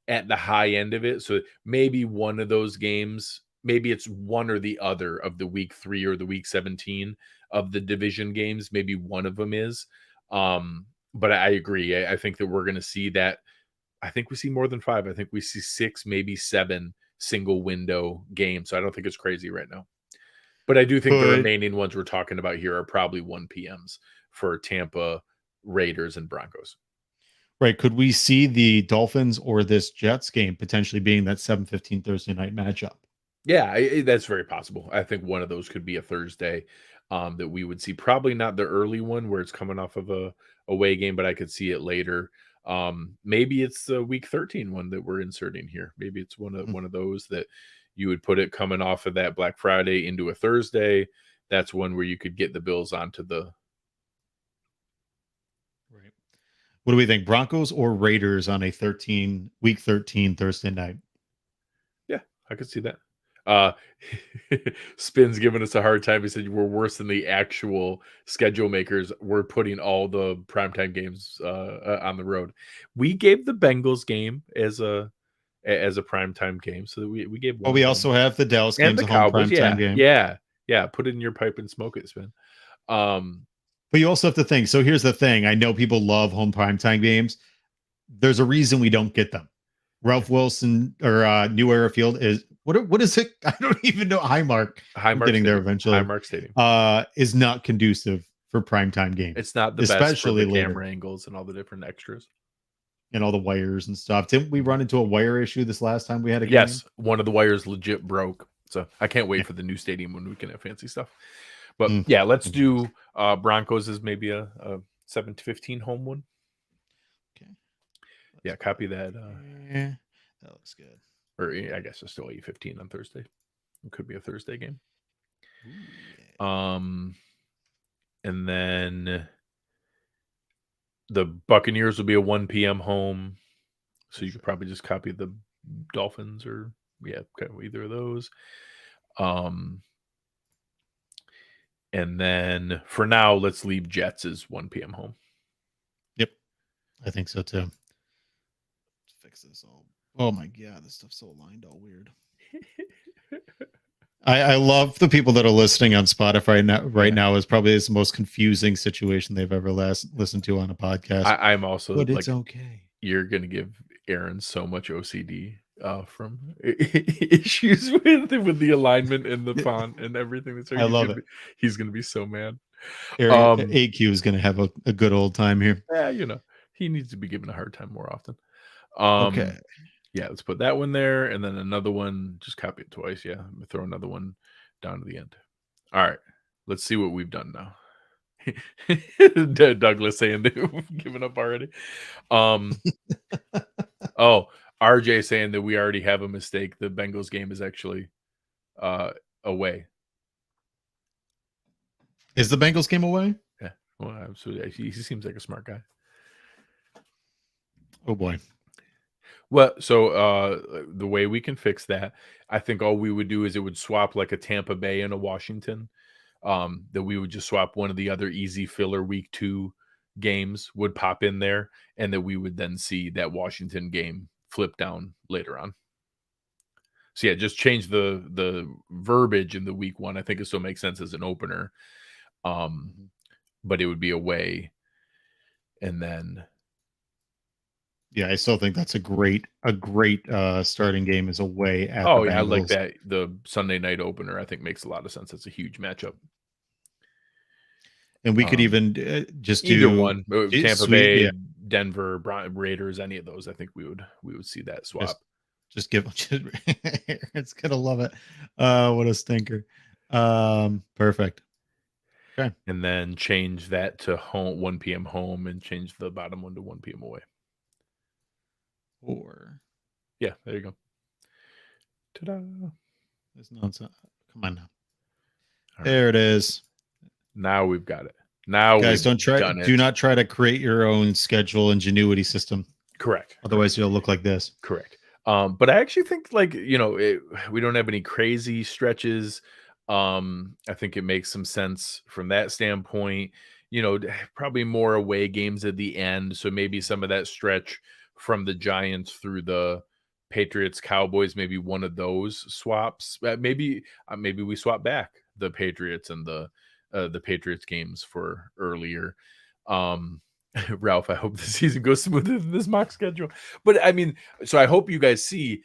at the high end of it. So maybe one of those games, maybe it's one or the other of the week 3 or the week 17 of the division games. Maybe one of them is. But I agree. I think that we're going to see that. I think we see more than 5. I think we see 6, maybe 7 single window games. So I don't think it's crazy right now. But I do think the remaining ones we're talking about here are probably 1 p.m.s for Tampa, Raiders, and Broncos. Right. Could we see the Dolphins or this Jets game potentially being that 7:15 Thursday night matchup? Yeah, that's very possible. I think one of those could be a Thursday that we would see. Probably not the early one where it's coming off of a away game, but I could see it later. Maybe it's the week 13 one that we're inserting here. Maybe it's one of those that you would put it coming off of that Black Friday into a Thursday. That's one where you could get the Bills onto the. Right. What do we think? Broncos or Raiders on a week 13 Thursday night? Yeah, I could see that. Uh Spin's giving us a hard time. He said we're worse than the actual schedule makers. We're putting all the primetime games on the road. We gave the Bengals game as a primetime game, so we gave Well, one we home. also have the Dallas And games the a home Cowboys. primetime game. Yeah. Put it in your pipe and smoke it, Spin. But you also have to think. So here's the thing. I know people love home primetime games. There's a reason we don't get them. Ralph Wilson or New Era Field is what is it? I don't even know. Highmark. Highmark Getting there Stadium. eventually. Highmark Stadium. Is not conducive for primetime games. It's not the best for the camera angles and all the different extras. And all the wires and stuff. Didn't we run into a wire issue this last time we had a game? Yes, one of the wires legit broke. So I can't wait for the new stadium when we can have fancy stuff. But yeah, let's do Broncos as maybe a 7-15 home one. Okay. Yeah, copy that. Yeah, that looks good. Or I guess it's still 8-15 on Thursday. It could be a Thursday game. Ooh, yeah. And then the Buccaneers will be a 1 p.m. home. So you could probably just copy the Dolphins or either of those. And then for now, let's leave Jets as 1 p.m. home. Yep. I think so too. Let's fix this all. Oh my God, this stuff's so aligned all weird. I love the people that are listening on Spotify now is probably the most confusing situation they've ever listened to on a podcast. I'm also but it's okay. You're going to give Aaron so much OCD from issues with the alignment and the font and everything. I love it. He's going to be so mad. AQ is going to have a good old time here. Yeah, he needs to be given a hard time more often. Okay. Yeah, let's put that one there, and then another one. Just copy it twice. Yeah, throw another one down to the end. All right, let's see what we've done now. Douglas saying they've given up already. RJ saying that we already have a mistake. The Bengals game is actually away. Is the Bengals game away? Yeah. Well, absolutely. He seems like a smart guy. Oh boy. Well, so the way we can fix that, I think all we would do is it would swap like a Tampa Bay and a Washington. That we would just swap one of the other easy filler week 2 games would pop in there, and that we would then see that Washington game flip down later on. So yeah, just change the verbiage in the week 1. I think it still makes sense as an opener. But it would be away, and then. Yeah, I still think that's a great starting game is away at. Oh yeah, I like that. The Sunday night opener, I think, makes a lot of sense. It's a huge matchup. And we could even just either do one, Tampa Bay, Denver, Raiders, any of those. I think we would see that swap. Just give. It's gonna love it. What a stinker. Perfect. Okay, and then change that to home 1 p.m. home, and change the bottom one to 1 p.m. away. Or yeah, there you go. Ta-da! There's nonsense. Come on now. All there it is. Now we've got it. Now, guys, do not try to create your own schedule ingenuity system. Correct. Otherwise, you'll look like this. Correct. But I actually think we don't have any crazy stretches. I think it makes some sense from that standpoint. Probably more away games at the end, so maybe some of that stretch from the Giants through the Patriots, Cowboys, maybe one of those swaps. Maybe we swap back the Patriots and the Patriots games for earlier. Ralph, I hope the season goes smoother than this mock schedule. But I mean, so I hope you guys see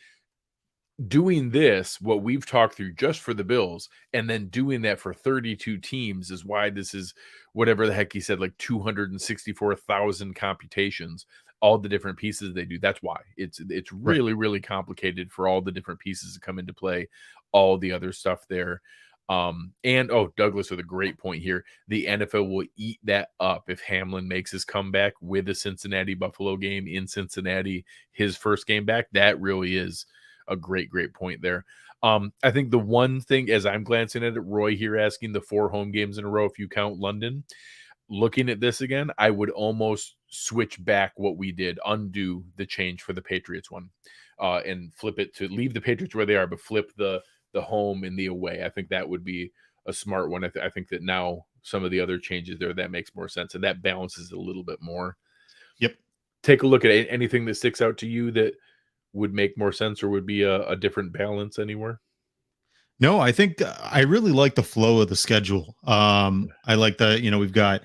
doing this, what we've talked through just for the Bills, and then doing that for 32 teams is why this is whatever the heck he said, like 264,000 computations. All the different pieces they do. That's why it's really, really complicated for all the different pieces to come into play all the other stuff there. And Douglas with a great point here. The NFL will eat that up if Hamlin makes his comeback with a Cincinnati Buffalo game in Cincinnati, his first game back. That really is a great point there. I think the one thing, as I'm glancing at it, Roy here asking the 4 home games in a row, if you count London, looking at this again, I would almost switch back what we did, undo the change for the Patriots one, and flip it to leave the Patriots where they are, but flip the home and the away. I think that would be a smart one. I think that now some of the other changes there, that makes more sense, and that balances a little bit more. Yep. Take a look at anything that sticks out to you that would make more sense or would be a different balance anywhere. No, I think I really like the flow of the schedule. I like that, we've got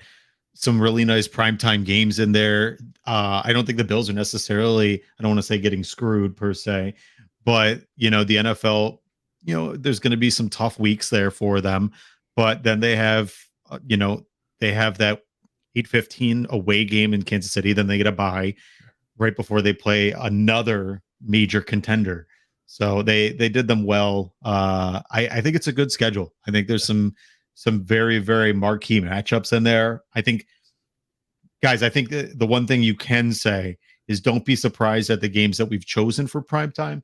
some really nice primetime games in there. I don't think the Bills are necessarily, I don't want to say getting screwed per se, but the NFL, there's going to be some tough weeks there for them, but then they have, they have that 8:15 away game in Kansas City. Then they get a bye right before they play another major contender. So they did them well. I think it's a good schedule. I think there's some very, very marquee matchups in there. I think, guys, the one thing you can say is don't be surprised at the games that we've chosen for primetime.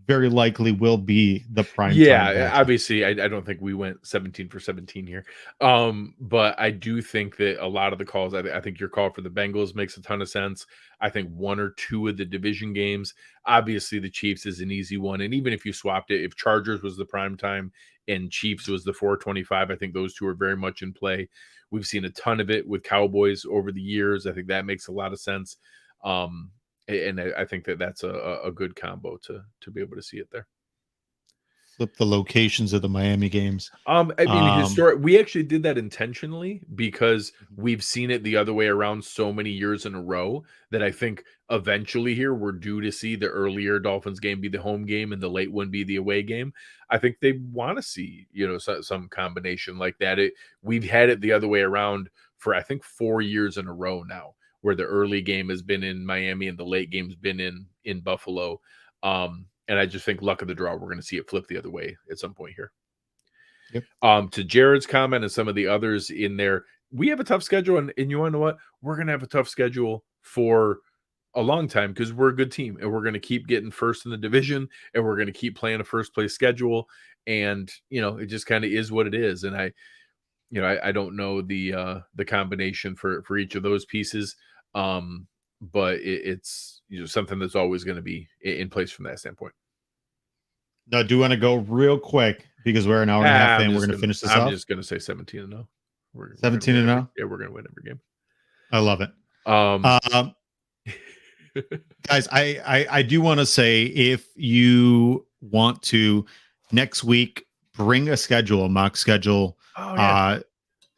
Very likely will be the prime. Yeah, obviously, I don't think we went 17 for 17 here. But I do think that a lot of the calls, I think your call for the Bengals makes a ton of sense. I think 1 or 2 of the division games, obviously the Chiefs is an easy one. And even if you swapped it, if Chargers was the prime time and Chiefs was the 4:25, I think those two are very much in play. We've seen a ton of it with Cowboys over the years. I think that makes a lot of sense. And I think that that's a good combo to be able to see it there. Flip the locations of the Miami games. I mean, we actually did that intentionally because we've seen it the other way around so many years in a row that I think eventually here we're due to see the earlier Dolphins game be the home game and the late one be the away game. I think they want to see, some combination like that. We've had it the other way around for, I think, 4 years in a row now, where the early game has been in Miami and the late game's been in Buffalo. And I just think luck of the draw, we're going to see it flip the other way at some point here. Yep. To Jared's comment and some of the others in there, we have a tough schedule. And you want to know what? We're going to have a tough schedule for a long time because we're a good team. And we're going to keep getting first in the division. And we're going to keep playing a first place schedule. And, it just kind of is what it is. And I don't know the combination for each of those pieces. But it's something that's always going to be in place from that standpoint. Now, I do want to go real quick because we're an hour and a half in. We're going to finish this off. I'm just going to say 17-0. 17-0? Yeah, we're going to win every game. I love it. Guys, I do want to say, if you want to next week bring a mock schedule,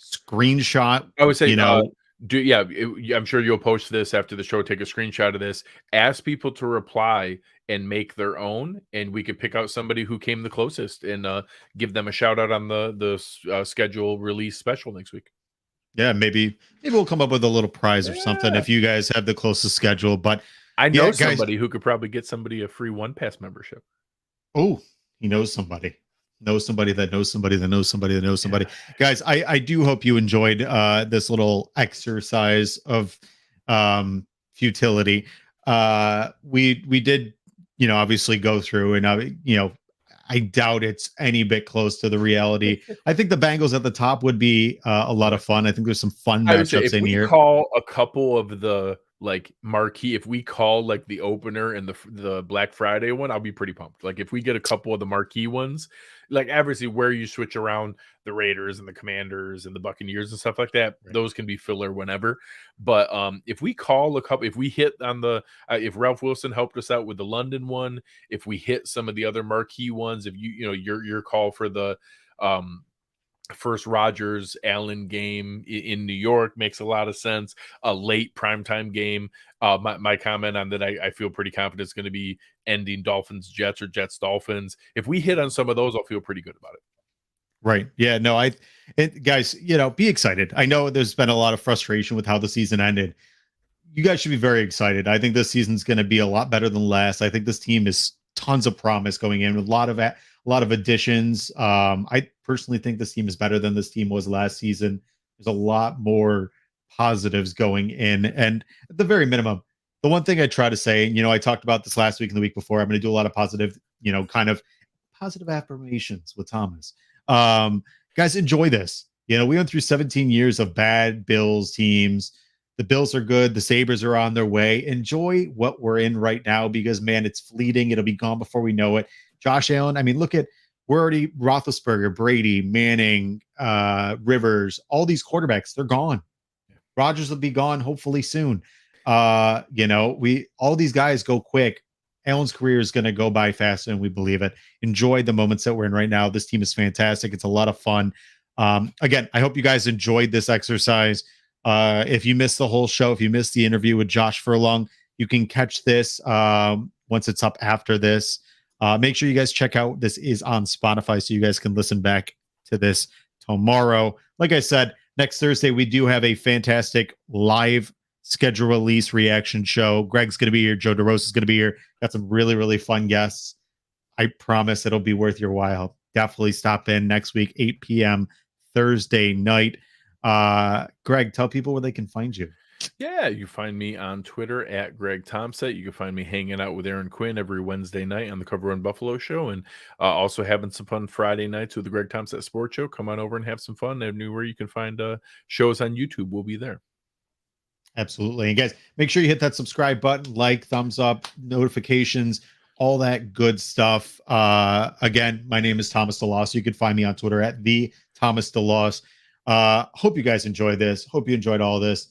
screenshot. I would say, I'm sure you'll post this after the show. Take a screenshot of this. Ask people to reply and make their own, and we could pick out somebody who came the closest and give them a shout out on the schedule release special next week. Yeah, maybe we'll come up with a little prize or something if you guys have the closest schedule. But I know somebody who could probably get somebody a free One Pass membership. Oh, he knows somebody. Knows somebody that knows somebody that knows somebody that knows somebody. Guys, I do hope you enjoyed this little exercise of futility. We did, obviously go through, and I doubt it's any bit close to the reality. I think the Bengals at the top would be a lot of fun. I think there's some fun matchups in here. Call a couple of the marquee, if we call the opener and the Black Friday one, I'll be pretty pumped. If we get a couple of the marquee ones, obviously where you switch around the Raiders and the Commanders and the Buccaneers and stuff like that, right, those can be filler whenever. But if we call a couple, if we hit on the if Ralph Wilson helped us out with the London one, if we hit some of the other marquee ones, if your call for the first Rodgers Allen game in New York makes a lot of sense. A late primetime game. My comment on that, I feel pretty confident it's going to be ending Dolphins Jets or Jets Dolphins. If we hit on some of those, I'll feel pretty good about it. Right. Yeah. No, guys, be excited. I know there's been a lot of frustration with how the season ended. You guys should be very excited. I think this season's going to be a lot better than last. I think this team is tons of promise going in with a lot of additions. I personally think this team is better than this team was last season. There's a lot more positives going in. And at the very minimum, the one thing I try to say, I talked about this last week and the week before, I'm going to do a lot of positive, kind of positive affirmations with Thomas. Guys, enjoy this. We went through 17 years of bad Bills teams. The Bills are good. The Sabres are on their way. Enjoy what we're in right now because, man, it's fleeting. It'll be gone before we know it. Josh Allen, I mean, look at, we're already Roethlisberger, Brady, Manning, Rivers, all these quarterbacks, they're gone. Rodgers will be gone hopefully soon. All these guys go quick. Allen's career is going to go by faster and we believe it. Enjoy the moments that we're in right now. This team is fantastic. It's a lot of fun. Again, I hope you guys enjoyed this exercise. If you missed the whole show, if you missed the interview with Josh Furlong, you can catch this once it's up after this. Make sure you guys check out, this is on Spotify, so you guys can listen back to this tomorrow. Like I said, next Thursday, we do have a fantastic live schedule release reaction show. Greg's going to be here. Joe DeRosa is going to be here. Got some really, really fun guests. I promise it'll be worth your while. Definitely stop in next week, 8 p.m. Thursday night. Greg, tell people where they can find you. Yeah, you find me on Twitter at Greg Tompsett. You can find me hanging out with Aaron Quinn every Wednesday night on the Cover Run Buffalo show, and also having some fun Friday nights with the Greg Tompsett Sports Show. Come on over and have some fun. Anywhere you can find shows on YouTube, we'll be there. Absolutely. And guys, make sure you hit that subscribe button, like, thumbs up, notifications, all that good stuff. Again, my name is Thomas DeLoss. You can find me on Twitter at the Thomas DeLoss. Hope you guys enjoyed this. Hope you enjoyed all this.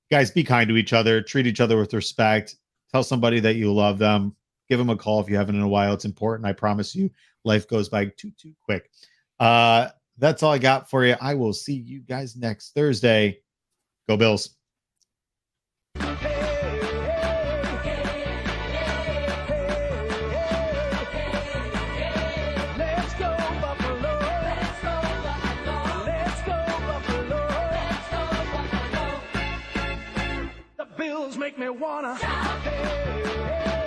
Guys, be kind to each other. Treat each other with respect. Tell somebody that you love them. Give them a call if you haven't in a while. It's important. I promise you, life goes by too quick. That's all I got for you. I will see you guys next Thursday. Go Bills. Make me wanna shout, hey, hey.